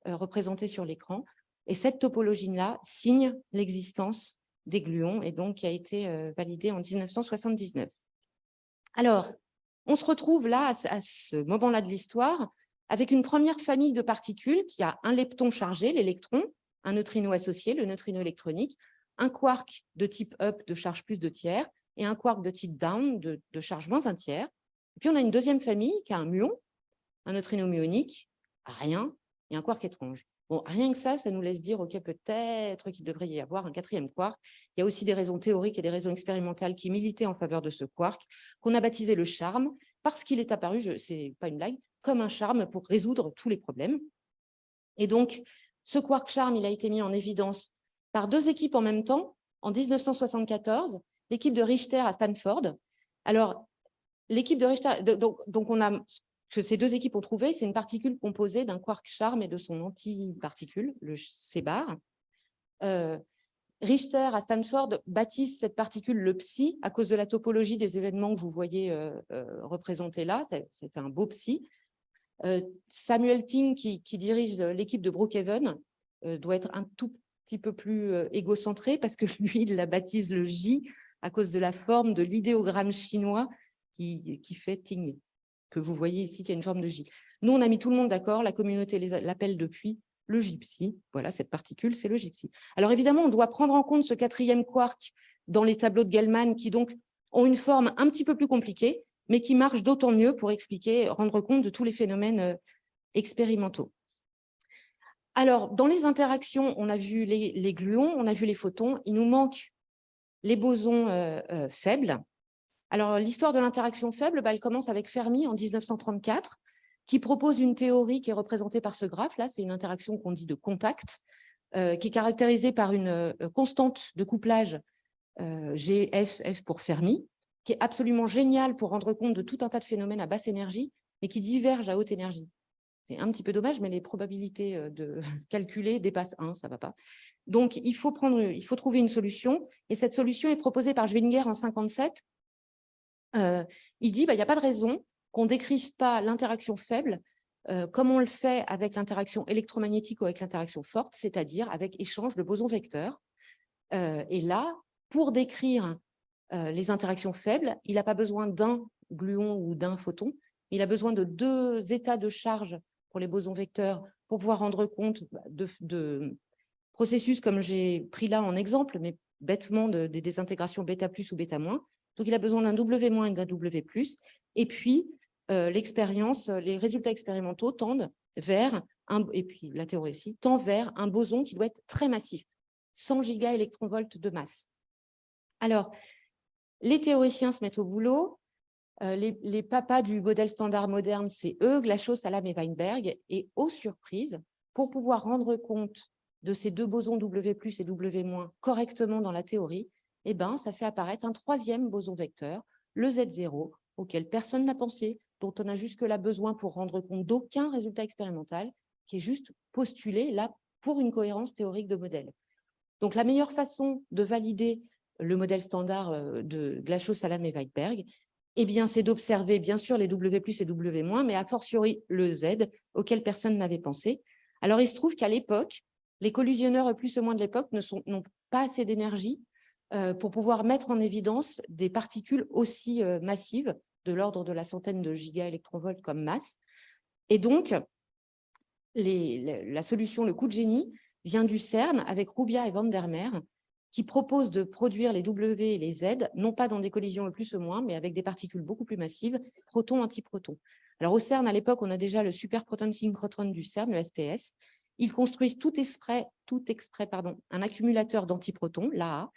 représenté sur l'écran. Et cette topologie-là signe l'existence des gluons et donc qui a été validée en 1979. Alors, on se retrouve là, à ce moment-là de l'histoire, avec une première famille de particules qui a un lepton chargé, l'électron, un neutrino associé, le neutrino électronique, un quark de type up de charge plus 2 tiers et un quark de type down de charge moins 1 tiers. Et puis, on a une deuxième famille qui a un muon, un neutrino muonique, rien, et un quark étrange. Bon, rien que ça nous laisse dire, OK, peut-être qu'il devrait y avoir un 4e quark. Il y a aussi des raisons théoriques et des raisons expérimentales qui militaient en faveur de ce quark, qu'on a baptisé le charme, parce qu'il est apparu, c'est pas une blague, comme un charme pour résoudre tous les problèmes. Et donc, ce quark charme, il a été mis en évidence par 2 équipes en même temps, en 1974, l'équipe de Richter à Stanford. Alors, l'équipe de Richter, donc on a, que ces 2 équipes ont trouvé, c'est une particule composée d'un quark charme et de son antiparticule, le C-bar. Richter à Stanford baptise cette particule le psi à cause de la topologie des événements que vous voyez représentés là. C'est un beau psi. Samuel Ting, qui dirige l'équipe de Brookhaven, doit être un tout petit peu plus égocentré parce que lui, il la baptise le J à cause de la forme de l'idéogramme chinois qui fait Ting, que vous voyez ici, qui a une forme de J. Nous, on a mis tout le monde d'accord, la communauté l'appelle depuis le J-psi. Voilà, cette particule, c'est le J-psi. Alors évidemment, on doit prendre en compte ce 4e quark dans les tableaux de Gell-Mann qui donc ont une forme un petit peu plus compliquée, mais qui marchent d'autant mieux pour expliquer, rendre compte de tous les phénomènes expérimentaux. Alors, dans les interactions, on a vu les gluons, on a vu les photons, il nous manque les bosons faibles. Alors, l'histoire de l'interaction faible, elle commence avec Fermi en 1934, qui propose une théorie qui est représentée par ce graphe. Là, c'est une interaction qu'on dit de contact, qui est caractérisée par une constante de couplage GF, F pour Fermi, qui est absolument géniale pour rendre compte de tout un tas de phénomènes à basse énergie, mais qui divergent à haute énergie. C'est un petit peu dommage, mais les probabilités de calculer dépassent 1, ça ne va pas. Donc, il faut trouver une solution, et cette solution est proposée par Schwinger en 1957. Il dit, il n'y a pas de raison qu'on ne décrive pas l'interaction faible comme on le fait avec l'interaction électromagnétique ou avec l'interaction forte, c'est-à-dire avec échange de bosons vecteurs. Et là, pour décrire les interactions faibles, il n'a pas besoin d'un gluon ou d'un photon, il a besoin de 2 états de charge pour les bosons vecteurs pour pouvoir rendre compte de processus comme j'ai pris là en exemple, mais bêtement des désintégrations bêta plus ou bêta moins. Donc, il a besoin d'un W- et d'un W+. Et puis, les résultats expérimentaux tendent vers, et puis la théorie aussi, tend vers un boson qui doit être très massif, 100 gigaélectronvolts de masse. Alors, les théoriciens se mettent au boulot. Les papas du modèle standard moderne, c'est eux, Glashow, Salam et Weinberg. Et aux surprises, pour pouvoir rendre compte de ces 2 bosons W+ et W- correctement dans la théorie, eh ben, ça fait apparaître un 3e boson vecteur, le Z0, auquel personne n'a pensé, dont on a jusque-là besoin pour rendre compte d'aucun résultat expérimental, qui est juste postulé là pour une cohérence théorique de modèle. Donc, la meilleure façon de valider le modèle standard de Glashow, Salam et Weinberg, eh bien, c'est d'observer bien sûr les W+ et W-, mais a fortiori le Z, auquel personne n'avait pensé. Alors, il se trouve qu'à l'époque, les collisionneurs E+, E- de l'époque n'ont pas assez d'énergie pour pouvoir mettre en évidence des particules aussi massives, de l'ordre de la centaine de gigaélectronvolts comme masse. Et donc, la solution, le coup de génie, vient du CERN avec Rubia et Van der Meer, qui proposent de produire les W et les Z, non pas dans des collisions le plus ou moins, mais avec des particules beaucoup plus massives, protons, antiprotons. Alors au CERN, à l'époque, on a déjà le superproton synchrotron du CERN, le SPS. Ils construisent tout exprès un accumulateur d'antiprotons, l'AA,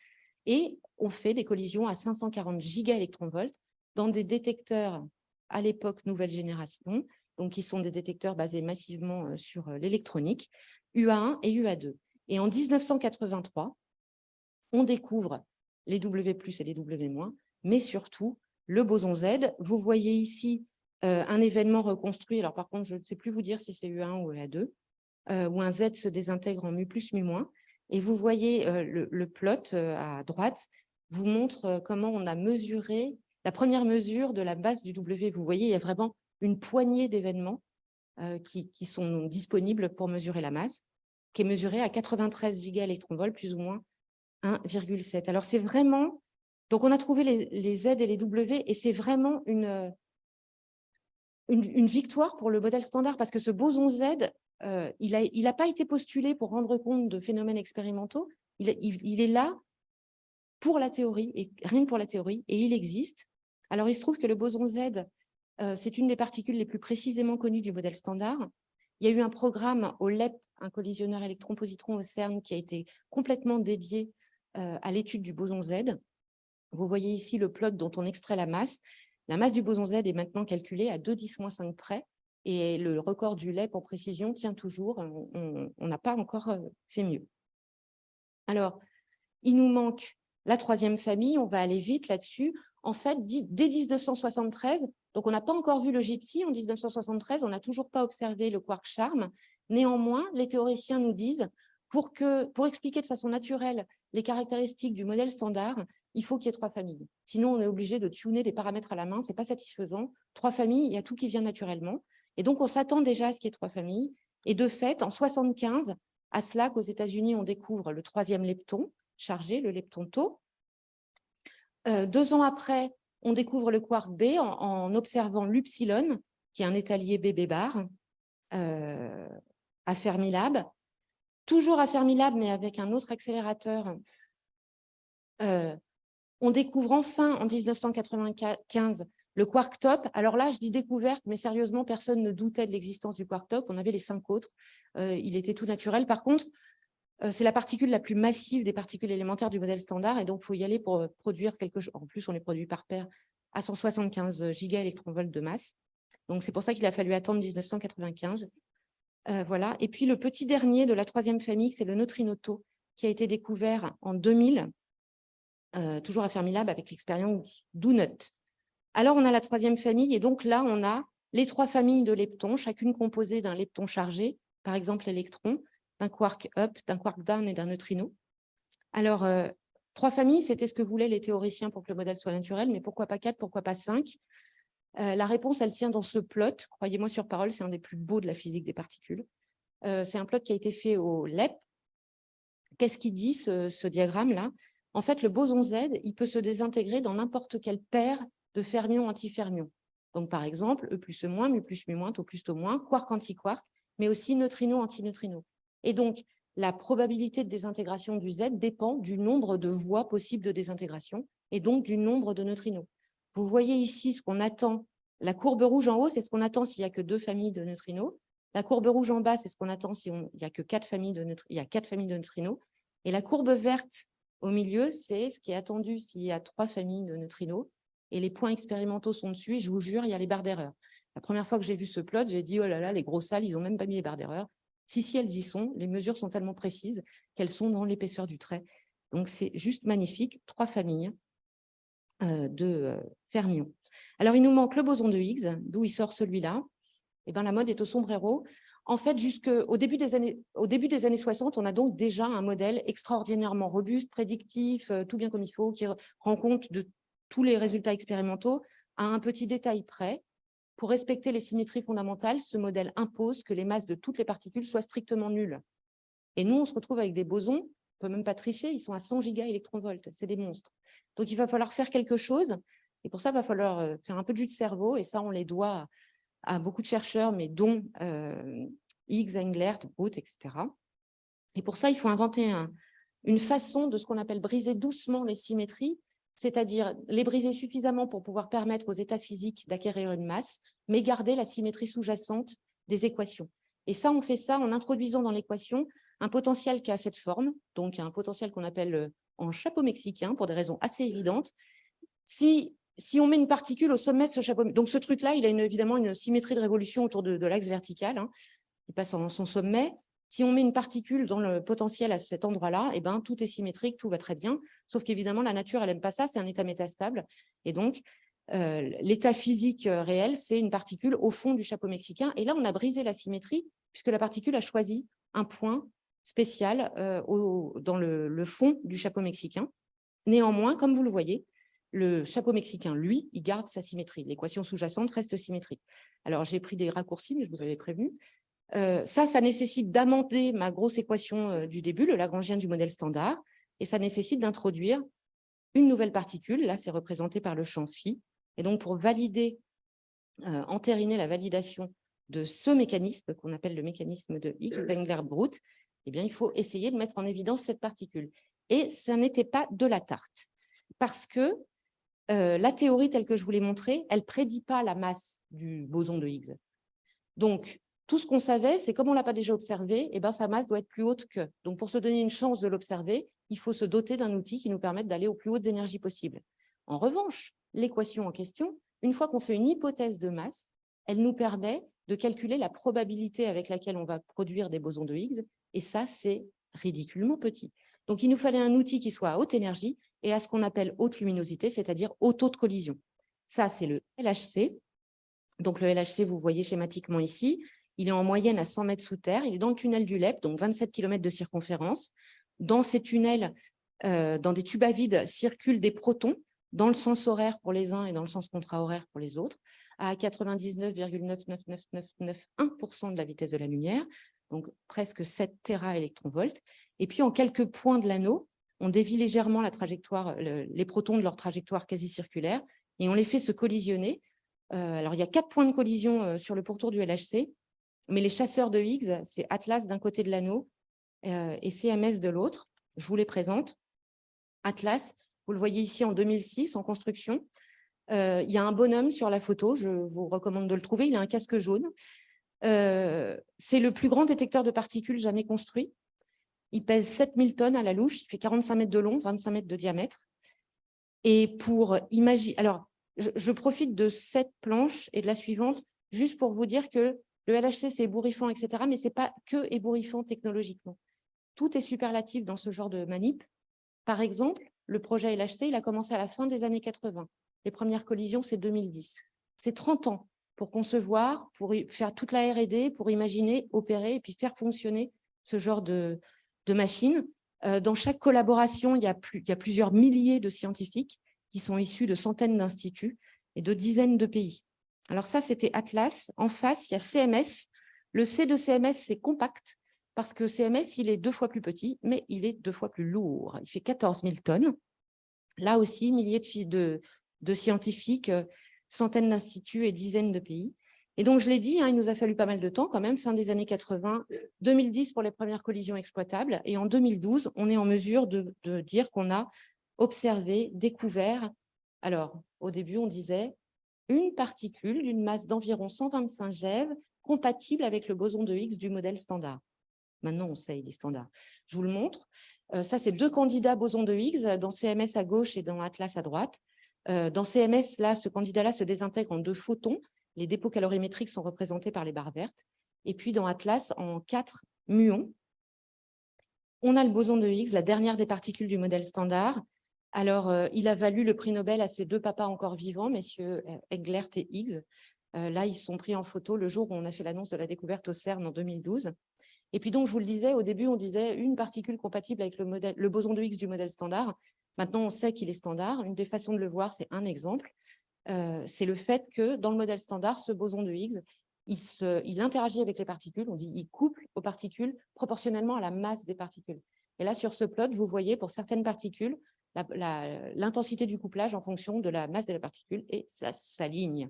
et on fait des collisions à 540 gigaélectronvolts dans des détecteurs à l'époque nouvelle génération, donc qui sont des détecteurs basés massivement sur l'électronique, UA1 et UA2. Et en 1983, on découvre les W+ et les W-, mais surtout le boson Z. Vous voyez ici un événement reconstruit. Alors par contre, je ne sais plus vous dire si c'est UA1 ou UA2, où un Z se désintègre en mu+, mu-. Et vous voyez le plot à droite vous montre comment on a mesuré la première mesure de la masse du W. Vous voyez, il y a vraiment une poignée d'événements qui sont disponibles pour mesurer la masse, qui est mesurée à 93 gigaélectronvolts, plus ou moins 1,7. Alors c'est vraiment, donc on a trouvé les Z et les W, et c'est vraiment une victoire pour le modèle standard, parce que ce boson Z, il n'a pas été postulé pour rendre compte de phénomènes expérimentaux, il est là pour la théorie, et rien que pour la théorie, et il existe. Alors il se trouve que le boson Z, c'est une des particules les plus précisément connues du modèle standard. Il y a eu un programme au LEP, un collisionneur électron-positron au CERN, qui a été complètement dédié à l'étude du boson Z. Vous voyez ici le plot dont on extrait la masse. La masse du boson Z est maintenant calculée à 2·10-5 près, et le record du LEP en précision tient toujours. On n'a pas encore fait mieux. Alors, il nous manque la troisième famille, on va aller vite là-dessus. En fait, dès 1973, donc on n'a pas encore vu le gypsy en 1973, on n'a toujours pas observé le quark charme. Néanmoins, les théoriciens nous disent, pour expliquer de façon naturelle les caractéristiques du modèle standard, il faut qu'il y ait 3 familles. Sinon, on est obligé de tuner des paramètres à la main, ce n'est pas satisfaisant. 3 familles, il y a tout qui vient naturellement. Et donc, on s'attend déjà à ce qu'il y ait 3 familles. Et de fait, en 1975, à Slack, aux États-Unis, on découvre le 3e lepton chargé, le lepton tau. 2 ans après, on découvre le quark B en observant l'upsilon, qui est un étalier BB bar, à Fermilab. Toujours à Fermilab, mais avec un autre accélérateur, on découvre enfin, en 1995, le quark top. Alors là, je dis découverte, mais sérieusement, personne ne doutait de l'existence du quark top. On avait les 5 autres. Il était tout naturel. Par contre, c'est la particule la plus massive des particules élémentaires du modèle standard, et donc il faut y aller pour produire quelque chose. En plus, on les produit par paire à 175 gigaélectronvolts de masse. Donc c'est pour ça qu'il a fallu attendre 1995. Voilà. Et puis le petit dernier de la 3e famille, c'est le neutrino tau, qui a été découvert en 2000, toujours à Fermilab avec l'expérience Donut. Alors on a la 3e famille, et donc là on a les 3 familles de leptons, chacune composée d'un lepton chargé, par exemple l'électron, d'un quark up, d'un quark down et d'un neutrino. Alors, 3 familles, c'était ce que voulaient les théoriciens pour que le modèle soit naturel, mais pourquoi pas 4, pourquoi pas 5? La réponse, elle tient dans ce plot. Croyez-moi sur parole, c'est un des plus beaux de la physique des particules. C'est un plot qui a été fait au LEP. Qu'est-ce qu'il dit, ce diagramme-là? En fait, le boson Z, il peut se désintégrer dans n'importe quelle paire de fermions-antifermions. Donc, par exemple, E plus E moins, mu plus mu moins, tau plus tau moins, quark anti-quark, mais aussi neutrino-antineutrino. Et donc, la probabilité de désintégration du Z dépend du nombre de voies possibles de désintégration et donc du nombre de neutrinos. Vous voyez ici ce qu'on attend. La courbe rouge en haut, c'est ce qu'on attend s'il n'y a que 2 familles de neutrinos. La courbe rouge en bas, c'est ce qu'on attend s'il n'y a que 4 familles de neutrinos. Et la courbe verte au milieu, c'est ce qui est attendu s'il y a 3 familles de neutrinos. Et les points expérimentaux sont dessus. Et je vous jure, il y a les barres d'erreur. La première fois que j'ai vu ce plot, j'ai dit, oh là là, les gros salles, ils n'ont même pas mis les barres d'erreur. Si, elles y sont. Les mesures sont tellement précises qu'elles sont dans l'épaisseur du trait. Donc, c'est juste magnifique. 3 familles de fermions. Alors, il nous manque le boson de Higgs, d'où il sort celui-là. Eh bien, la mode est au sombrero. En fait, jusqu'au début des années 60, on a donc déjà un modèle extraordinairement robuste, prédictif, tout bien comme il faut, qui rend compte de tous les résultats expérimentaux à un petit détail près. Pour respecter les symétries fondamentales, ce modèle impose que les masses de toutes les particules soient strictement nulles. Et nous, on se retrouve avec des bosons peut même pas tricher, ils sont à 100 gigaélectronvolts, c'est des monstres. Donc, il va falloir faire quelque chose. Et pour ça, il va falloir faire un peu de jus de cerveau. Et ça, on les doit à beaucoup de chercheurs, mais dont Higgs, Englert, Brut, etc. Et pour ça, il faut inventer une façon de ce qu'on appelle briser doucement les symétries, c'est-à-dire les briser suffisamment pour pouvoir permettre aux états physiques d'acquérir une masse, mais garder la symétrie sous-jacente des équations. Et ça, on fait ça en introduisant dans l'équation un potentiel qui a cette forme, donc un potentiel qu'on appelle en chapeau mexicain, pour des raisons assez évidentes. Si on met une particule au sommet de ce chapeau, donc ce truc-là, il a évidemment une symétrie de révolution autour de l'axe vertical, hein, qui passe en son sommet. Si on met une particule dans le potentiel à cet endroit-là, eh ben, tout est symétrique, tout va très bien, sauf qu'évidemment, la nature, elle n'aime pas ça, c'est un état métastable. Et donc, l'état physique réel, c'est une particule au fond du chapeau mexicain. Et là, on a brisé la symétrie, puisque la particule a choisi un point spécial dans le fond du chapeau mexicain. Néanmoins, comme vous le voyez, le chapeau mexicain, lui, il garde sa symétrie. L'équation sous-jacente reste symétrique. Alors, j'ai pris des raccourcis, mais je vous avais prévenu. Ça nécessite d'amender ma grosse équation du début, le lagrangien du modèle standard, et ça nécessite d'introduire une nouvelle particule. Là, c'est représenté par le champ phi. Et donc, pour valider, entériner la validation de ce mécanisme, qu'on appelle le mécanisme de Higgs, Englert-Brut, eh bien, il faut essayer de mettre en évidence cette particule. Et ça n'était pas de la tarte, parce que la théorie telle que je vous l'ai montrée, elle ne prédit pas la masse du boson de Higgs. Donc, tout ce qu'on savait, c'est comme on ne l'a pas déjà observé, eh ben, sa masse doit être plus haute que. Donc, pour se donner une chance de l'observer, il faut se doter d'un outil qui nous permette d'aller aux plus hautes énergies possibles. En revanche, l'équation en question, une fois qu'on fait une hypothèse de masse, elle nous permet de calculer la probabilité avec laquelle on va produire des bosons de Higgs, et ça, c'est ridiculement petit. Donc, il nous fallait un outil qui soit à haute énergie et à ce qu'on appelle haute luminosité, c'est-à-dire haut taux de collision. Ça, c'est le LHC. Donc, le LHC, vous voyez schématiquement ici, il est en moyenne à 100 mètres sous terre. Il est dans le tunnel du LEP, donc 27 km de circonférence. Dans ces tunnels, dans des tubes à vide, circulent des protons dans le sens horaire pour les uns et dans le sens contrahoraire pour les autres, à 99,999991% de la vitesse de la lumière, donc presque 7 téraélectronvolts. Et puis, en quelques points de l'anneau, on dévie légèrement la trajectoire, les protons de leur trajectoire quasi circulaire, et on les fait se collisionner. Alors, il y a 4 points de collision sur le pourtour du LHC, mais les chasseurs de Higgs, c'est Atlas d'un côté de l'anneau et CMS de l'autre. Je vous les présente. Atlas, vous le voyez ici en 2006, en construction. Il y a un bonhomme sur la photo, je vous recommande de le trouver, il a un casque jaune. C'est le plus grand détecteur de particules jamais construit. Il pèse 7000 tonnes à la louche, il fait 45 mètres de long, 25 mètres de diamètre. Et pour imaginer... Alors, je profite de cette planche et de la suivante, juste pour vous dire que le LHC, c'est ébouriffant, etc., mais ce n'est pas que ébouriffant technologiquement. Tout est superlatif dans ce genre de manip. Par exemple, le projet LHC, il a commencé à la fin des années 80. Les premières collisions, c'est 2010. C'est 30 ans pour concevoir, pour faire toute la R&D, pour imaginer, opérer et puis faire fonctionner ce genre de machine. Dans chaque collaboration, il y a plusieurs milliers de scientifiques qui sont issus de centaines d'instituts et de dizaines de pays. Alors ça, c'était Atlas. En face, il y a CMS. Le C de CMS, c'est compact, parce que CMS, il est 2 fois plus petit, mais il est 2 fois plus lourd. Il fait 14 000 tonnes. Là aussi, milliers de scientifiques, centaines d'instituts et dizaines de pays. Et donc, je l'ai dit, hein, il nous a fallu pas mal de temps quand même, fin des années 80, 2010 pour les premières collisions exploitables. Et en 2012, on est en mesure de dire qu'on a observé, découvert. Alors, au début, on disait une particule d'une masse d'environ 125 GeV compatible avec le boson de Higgs du modèle standard. Maintenant, on sait, il est standard. Je vous le montre. Ça, c'est 2 candidats bosons de Higgs, dans CMS à gauche et dans Atlas à droite. Dans CMS, là, ce candidat-là se désintègre en 2 photons. Les dépôts calorimétriques sont représentés par les barres vertes. Et puis, dans Atlas, en 4 muons. On a le boson de Higgs, la dernière des particules du modèle standard. Alors, il a valu le prix Nobel à ses 2 papas encore vivants, messieurs Englert et Higgs. Là, ils sont pris en photo le jour où on a fait l'annonce de la découverte au CERN en 2012. Et puis donc, je vous le disais, au début, on disait une particule compatible avec le boson de Higgs du modèle standard. Maintenant, on sait qu'il est standard. Une des façons de le voir, c'est un exemple. C'est le fait que dans le modèle standard, ce boson de Higgs, il interagit avec les particules. On dit il couple aux particules proportionnellement à la masse des particules. Et là, sur ce plot, vous voyez pour certaines particules l'intensité du couplage en fonction de la masse de la particule et ça s'aligne.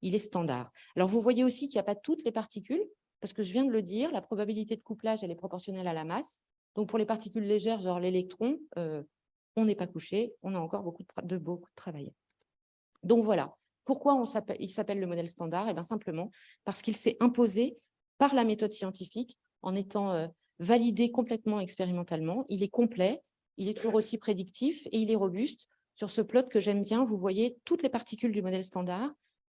Il est standard. Alors, vous voyez aussi qu'il n'y a pas toutes les particules, parce que je viens de le dire, la probabilité de couplage, elle est proportionnelle à la masse. Donc, pour les particules légères, genre l'électron, on n'est pas couché, on a encore beaucoup de travail. Donc, voilà. Pourquoi il s'appelle le modèle standard? Eh bien, simplement parce qu'il s'est imposé par la méthode scientifique en étant validé complètement expérimentalement. Il est complet, il est toujours aussi prédictif et il est robuste. Sur ce plot que j'aime bien, vous voyez toutes les particules du modèle standard.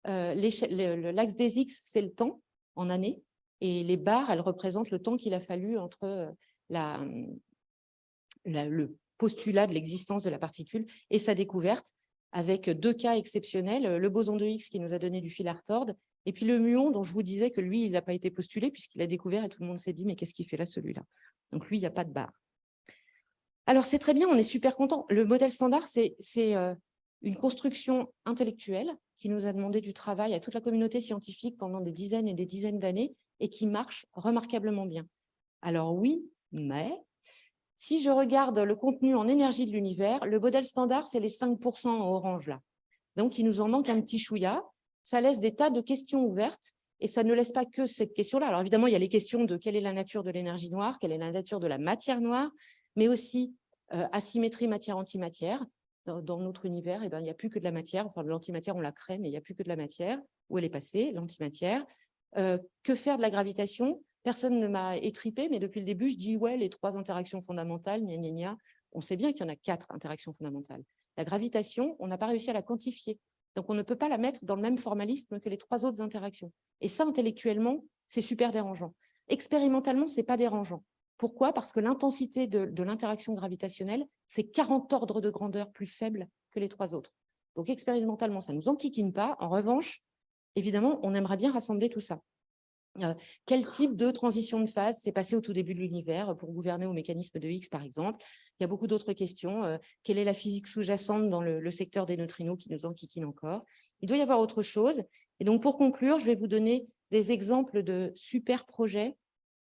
L'axe des X, c'est le temps en années. Et les barres, elles représentent le temps qu'il a fallu entre le postulat de l'existence de la particule et sa découverte, avec deux cas exceptionnels, le boson de Higgs qui nous a donné du fil à retordre, et puis le muon dont je vous disais que lui, il n'a pas été postulé puisqu'il a découvert et tout le monde s'est dit, mais qu'est-ce qu'il fait là, celui-là? Donc lui, il n'y a pas de barre. Alors c'est très bien, on est super content. Le modèle standard, c'est une construction intellectuelle qui nous a demandé du travail à toute la communauté scientifique pendant des dizaines et des dizaines d'années et qui marche remarquablement bien. Alors oui, mais si je regarde le contenu en énergie de l'univers, le modèle standard, c'est les 5% en orange là. Donc, il nous en manque un petit chouïa. Ça laisse des tas de questions ouvertes et ça ne laisse pas que cette question-là. Alors évidemment, il y a les questions de quelle est la nature de l'énergie noire, quelle est la nature de la matière noire, mais aussi asymétrie matière-antimatière. Dans notre univers, eh ben, il n'y a plus que de la matière. Enfin, de l'antimatière, on la crée, mais il n'y a plus que de la matière. Où elle est passée, l'antimatière. Que faire de la gravitation? Personne ne m'a étripé, mais depuis le début, je dis ouais, les 3 interactions fondamentales, gna gna gna. On sait bien qu'il y en a 4 interactions fondamentales. La gravitation, on n'a pas réussi à la quantifier. Donc, on ne peut pas la mettre dans le même formalisme que les 3 autres interactions. Et ça, intellectuellement, c'est super dérangeant. Expérimentalement, ce n'est pas dérangeant. Pourquoi? Parce que l'intensité de l'interaction gravitationnelle, c'est 40 ordres de grandeur plus faible que les 3 autres. Donc, expérimentalement, ça ne nous enquiquine pas. En revanche, évidemment, on aimerait bien rassembler tout ça. Quel type de transition de phase s'est passé au tout début de l'univers pour gouverner au mécanisme de Higgs, par exemple? Il y a beaucoup d'autres questions. Quelle est la physique sous-jacente dans le secteur des neutrinos qui nous enquiquine encore? Il doit y avoir autre chose. Et donc, pour conclure, je vais vous donner des exemples de super projets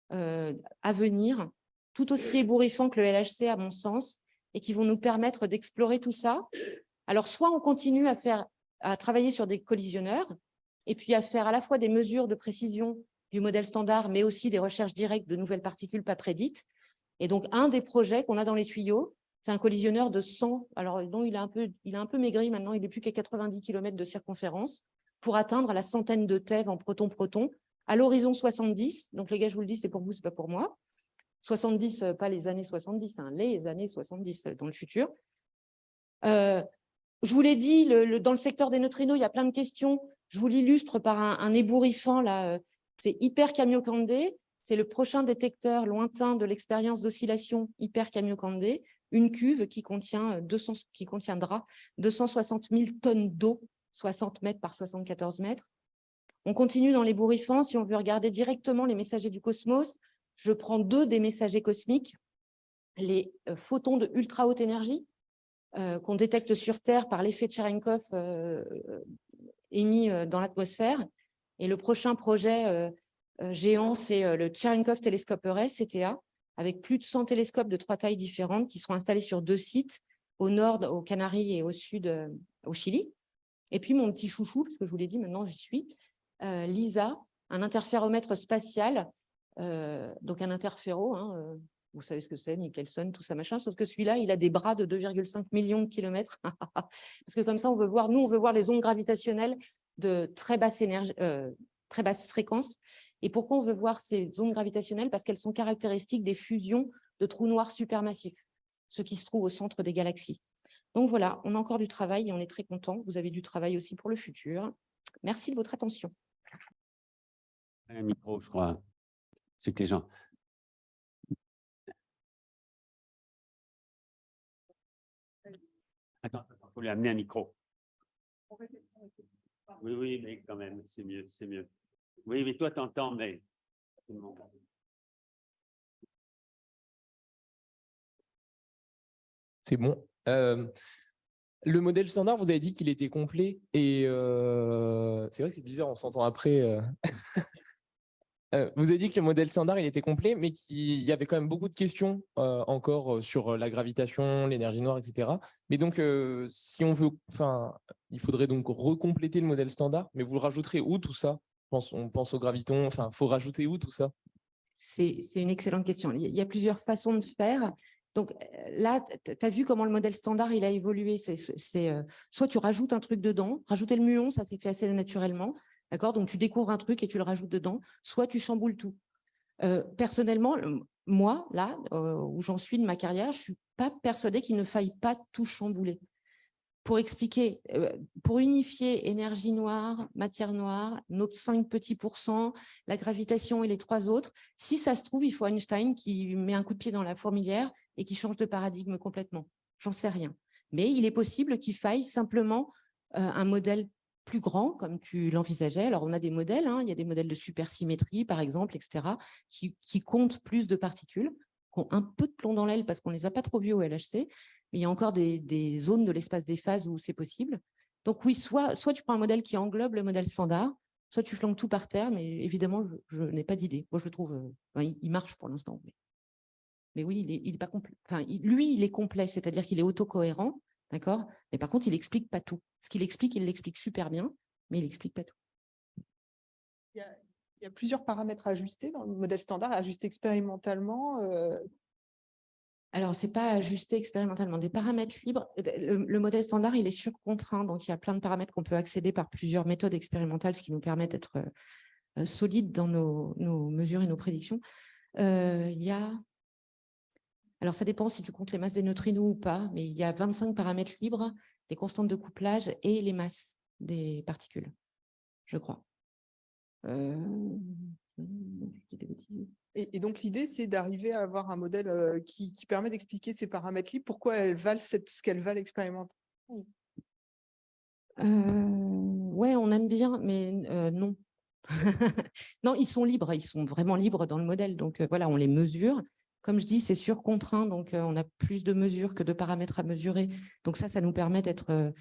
à venir, tout aussi ébouriffants que le LHC, à mon sens, et qui vont nous permettre d'explorer tout ça. Alors, soit on continue à travailler sur des collisionneurs, et puis à faire à la fois des mesures de précision du modèle standard, mais aussi des recherches directes de nouvelles particules pas prédites. Et donc, un des projets qu'on a dans les tuyaux, c'est un collisionneur de 100, alors non, il a un peu maigri maintenant, il n'est plus qu'à 90 km de circonférence, pour atteindre la centaine de TeV en proton-proton, à l'horizon 70. Donc, les gars, je vous le dis, c'est pour vous, c'est pas pour moi. 70, pas les années 70, hein, les années 70 dans le futur. Je vous l'ai dit, dans le secteur des neutrinos, il y a plein de questions. Je vous l'illustre par un ébouriffant, là, c'est Hyper Kamiokande. C'est le prochain détecteur lointain de l'expérience d'oscillation Hyper Kamiokande, une cuve qui contiendra 260 000 tonnes d'eau, 60 mètres par 74 mètres. On continue dans l'ébouriffant. Si on veut regarder directement les messagers du cosmos, je prends 2 des messagers cosmiques, les photons de ultra haute énergie, qu'on détecte sur Terre par l'effet Cherenkov émis dans l'atmosphère. Et le prochain projet géant, c'est le Cherenkov Telescope Array, CTA, avec plus de 100 télescopes de 3 tailles différentes qui seront installés sur 2 sites, au nord, aux Canaries, et au sud, au Chili. Et puis mon petit chouchou, parce que je vous l'ai dit, maintenant j'y suis, LISA, un interféromètre spatial, donc un interféro, hein, vous savez ce que c'est, Michelson, tout ça, machin, sauf que celui-là, il a des bras de 2,5 millions de kilomètres. Parce que comme ça, on veut voir les ondes gravitationnelles de très basse fréquence. Et pourquoi on veut voir ces ondes gravitationnelles? Parce qu'elles sont caractéristiques des fusions de trous noirs supermassifs, ceux qui se trouvent au centre des galaxies. Donc voilà, on a encore du travail et on est très contents. Vous avez du travail aussi pour le futur. Merci de votre attention. Un micro, je crois. C'est que les gens... Attends, il faut lui amener un micro. Oui, mais quand même, c'est mieux, c'est mieux. Oui, mais toi, t'entends, mais... C'est bon. Le modèle standard, vous avez dit qu'il était complet. Et c'est vrai que c'est bizarre, on s'entend après. Vous avez dit que le modèle standard, il était complet, mais qu'il y avait quand même beaucoup de questions encore sur la gravitation, l'énergie noire, etc. Mais donc, si on veut, il faudrait donc recompléter le modèle standard, mais vous le rajouterez où tout ça? On pense au graviton, il faut rajouter où tout ça? C'est une excellente question. Il y a plusieurs façons de faire. Donc là, tu as vu comment le modèle standard il a évolué. Soit tu rajoutes un truc dedans, rajouter le muon, ça s'est fait assez naturellement. D'accord. Donc tu découvres un truc et tu le rajoutes dedans, soit tu chamboules tout. Personnellement, moi, là, où j'en suis de ma carrière, je ne suis pas persuadée qu'il ne faille pas tout chambouler. Pour expliquer, pour unifier énergie noire, matière noire, nos 5 petits pourcents, la gravitation et les 3 autres, si ça se trouve, il faut Einstein qui met un coup de pied dans la fourmilière et qui change de paradigme complètement. J'en sais rien. Mais il est possible qu'il faille simplement un modèle plus grand, comme tu l'envisageais. Alors, on a des modèles, il y a des modèles de supersymétrie, par exemple, etc., qui comptent plus de particules, qui ont un peu de plomb dans l'aile parce qu'on ne les a pas trop vus au LHC. Mais il y a encore des zones de l'espace des phases où c'est possible. Donc oui, soit tu prends un modèle qui englobe le modèle standard, soit tu flanques tout par terre, mais évidemment, je n'ai pas d'idée. Moi, je le trouve, il marche pour l'instant. Mais oui, il est pas complet. Lui, il est complet, c'est-à-dire qu'il est autocohérent, d'accord. Mais par contre, il n'explique pas tout. Ce qu'il explique, il l'explique super bien, mais il n'explique pas tout. Il y a plusieurs paramètres à ajuster dans le modèle standard, à ajuster expérimentalement. Alors, ce n'est pas ajusté expérimentalement. Des paramètres libres, le modèle standard, il est surcontraint. Donc, il y a plein de paramètres qu'on peut accéder par plusieurs méthodes expérimentales, ce qui nous permet d'être solides dans nos mesures et nos prédictions. Alors, ça dépend si tu comptes les masses des neutrinos ou pas, mais il y a 25 paramètres libres, les constantes de couplage et les masses des particules, je crois. Et donc, l'idée, c'est d'arriver à avoir un modèle qui permet d'expliquer ces paramètres libres, pourquoi elles valent ce qu'elles valent expérimentalement. Ouais, on aime bien, mais non. Non, ils sont libres, ils sont vraiment libres dans le modèle. Donc, voilà, on les mesure. Comme je dis, c'est surcontraint, donc on a plus de mesures que de paramètres à mesurer. Donc ça nous permet d'être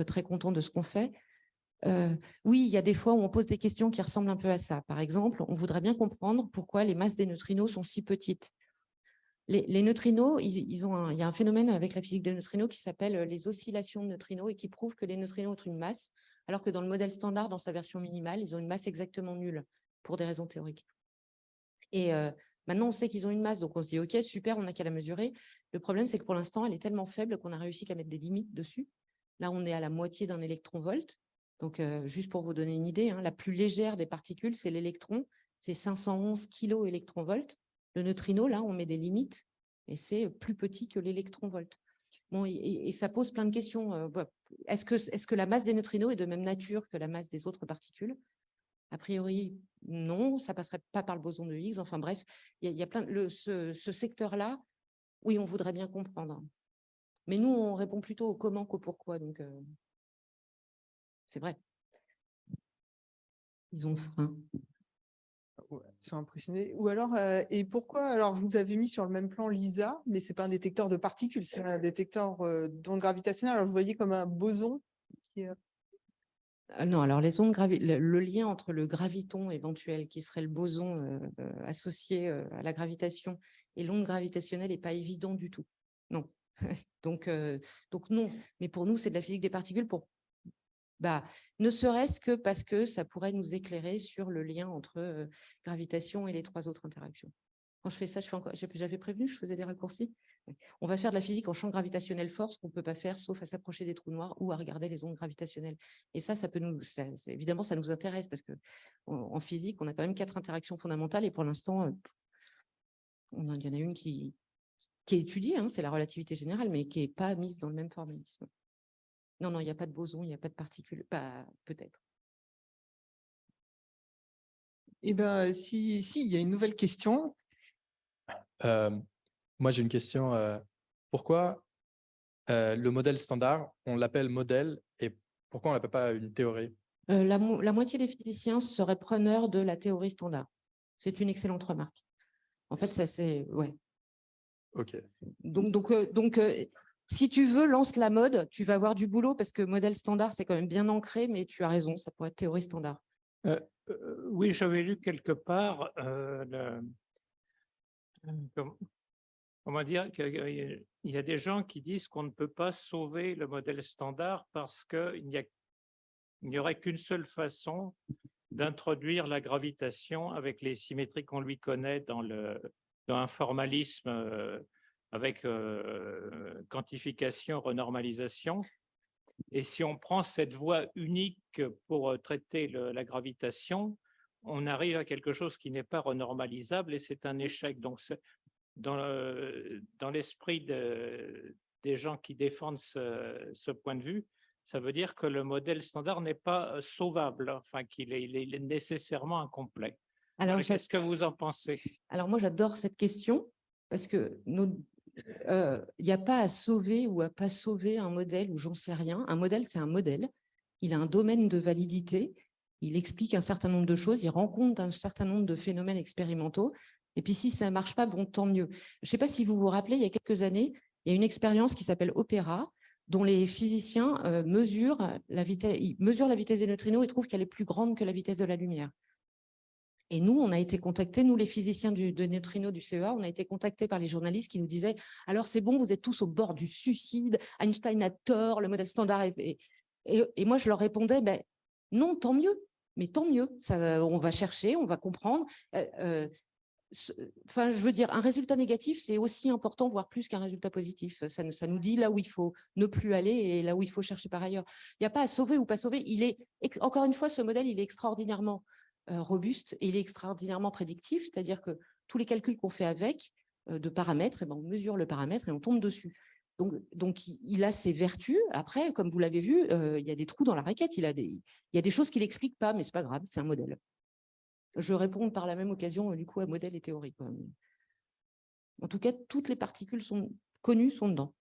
très content de ce qu'on fait. Oui, il y a des fois où on pose des questions qui ressemblent un peu à ça. Par exemple, on voudrait bien comprendre pourquoi les masses des neutrinos sont si petites. Les neutrinos, il y a un phénomène avec la physique des neutrinos qui s'appelle les oscillations de neutrinos et qui prouve que les neutrinos ont une masse, alors que dans le modèle standard, dans sa version minimale, ils ont une masse exactement nulle pour des raisons théoriques. Et maintenant, on sait qu'ils ont une masse, donc on se dit, OK, super, on n'a qu'à la mesurer. Le problème, c'est que pour l'instant, elle est tellement faible qu'on a réussi qu'à mettre des limites dessus. Là, on est à la moitié d'un électron-volt. Donc, juste pour vous donner une idée, la plus légère des particules, c'est l'électron, c'est 511 kilo-électron-volt. Le neutrino, là, on met des limites et c'est plus petit que l'électron-volt. Bon, et ça pose plein de questions. Est-ce que la masse des neutrinos est de même nature que la masse des autres particules? A priori, non, ça ne passerait pas par le boson de Higgs. Enfin bref, il y a plein ce secteur-là, oui, on voudrait bien comprendre. Mais nous, on répond plutôt au comment qu'au pourquoi. Donc, c'est vrai. Ils ont faim. Ouais, ils sont impressionnés. Ou alors, et pourquoi alors vous avez mis sur le même plan LISA, mais ce n'est pas un détecteur de particules, c'est un détecteur d'ondes gravitationnelles. Alors vous voyez comme un boson qui est... Non, alors les ondes le lien entre le graviton éventuel, qui serait le boson associé à la gravitation, et l'onde gravitationnelle n'est pas évident du tout. Non. donc non. Mais pour nous, c'est de la physique des particules ne serait-ce que parce que ça pourrait nous éclairer sur le lien entre gravitation et les 3 autres interactions. Quand je fais ça, j'avais prévenu, je faisais des raccourcis. On va faire de la physique en champ gravitationnel fort, ce qu'on ne peut pas faire sauf à s'approcher des trous noirs ou à regarder les ondes gravitationnelles. Et ça peut évidemment, ça nous intéresse parce qu'en physique, on a quand même 4 interactions fondamentales et pour l'instant, il y en a une qui est étudiée, c'est la relativité générale, mais qui n'est pas mise dans le même formalisme. Non, il n'y a pas de boson, il n'y a pas de particules, peut-être. Eh bien, si, il y a une nouvelle question. Moi, j'ai une question. Pourquoi le modèle standard, on l'appelle modèle et pourquoi on ne l'appelle pas une théorie? La moitié des physiciens seraient preneurs de la théorie standard. C'est une excellente remarque. En fait, ça c'est... Ouais. OK. Donc si tu veux, lance la mode, tu vas avoir du boulot parce que modèle standard, c'est quand même bien ancré, mais tu as raison, ça pourrait être théorie standard. Oui, j'avais lu quelque part, comment dire, qu'il y a des gens qui disent qu'on ne peut pas sauver le modèle standard parce qu'il n'y aurait qu'une seule façon d'introduire la gravitation avec les symétries qu'on lui connaît dans un formalisme avec quantification, renormalisation. Et si on prend cette voie unique pour traiter la gravitation, on arrive à quelque chose qui n'est pas renormalisable et c'est un échec. Donc, dans l'esprit des gens qui défendent ce point de vue, ça veut dire que le modèle standard n'est pas sauvable, enfin qu'il est nécessairement incomplet. Alors, qu'est-ce que vous en pensez? Alors moi, j'adore cette question parce que il n'y a pas à sauver ou à pas sauver un modèle ou j'en sais rien. Un modèle, c'est un modèle. Il a un domaine de validité. Il explique un certain nombre de choses. Il rend compte d'un certain nombre de phénomènes expérimentaux. Et puis, si ça ne marche pas, bon, tant mieux. Je ne sais pas si vous vous rappelez, il y a quelques années, il y a une expérience qui s'appelle Opéra, dont les physiciens mesurent la vitesse des neutrinos et trouvent qu'elle est plus grande que la vitesse de la lumière. Et nous, on a été contactés, nous les physiciens de neutrinos du CEA, on a été contactés par les journalistes qui nous disaient « Alors c'est bon, vous êtes tous au bord du suicide, Einstein a tort, le modèle standard est… » Et moi, je leur répondais ben, « Non, tant mieux, mais tant mieux, ça, on va chercher, on va comprendre. » Enfin, je veux dire, un résultat négatif, c'est aussi important, voire plus qu'un résultat positif. Ça nous dit là où il faut ne plus aller et là où il faut chercher par ailleurs. Il n'y a pas à sauver ou pas sauver. Encore une fois, ce modèle, il est extraordinairement robuste et il est extraordinairement prédictif, c'est-à-dire que tous les calculs qu'on fait avec de paramètres, eh ben, on mesure le paramètre et on tombe dessus. Donc il a ses vertus. Après, comme vous l'avez vu, il y a des trous dans la raquette. Il y a des choses qu'il n'explique pas, mais ce n'est pas grave, c'est un modèle. Je réponds par la même occasion, du coup, à modèle et théorie. En tout cas, toutes les particules connues sont dedans.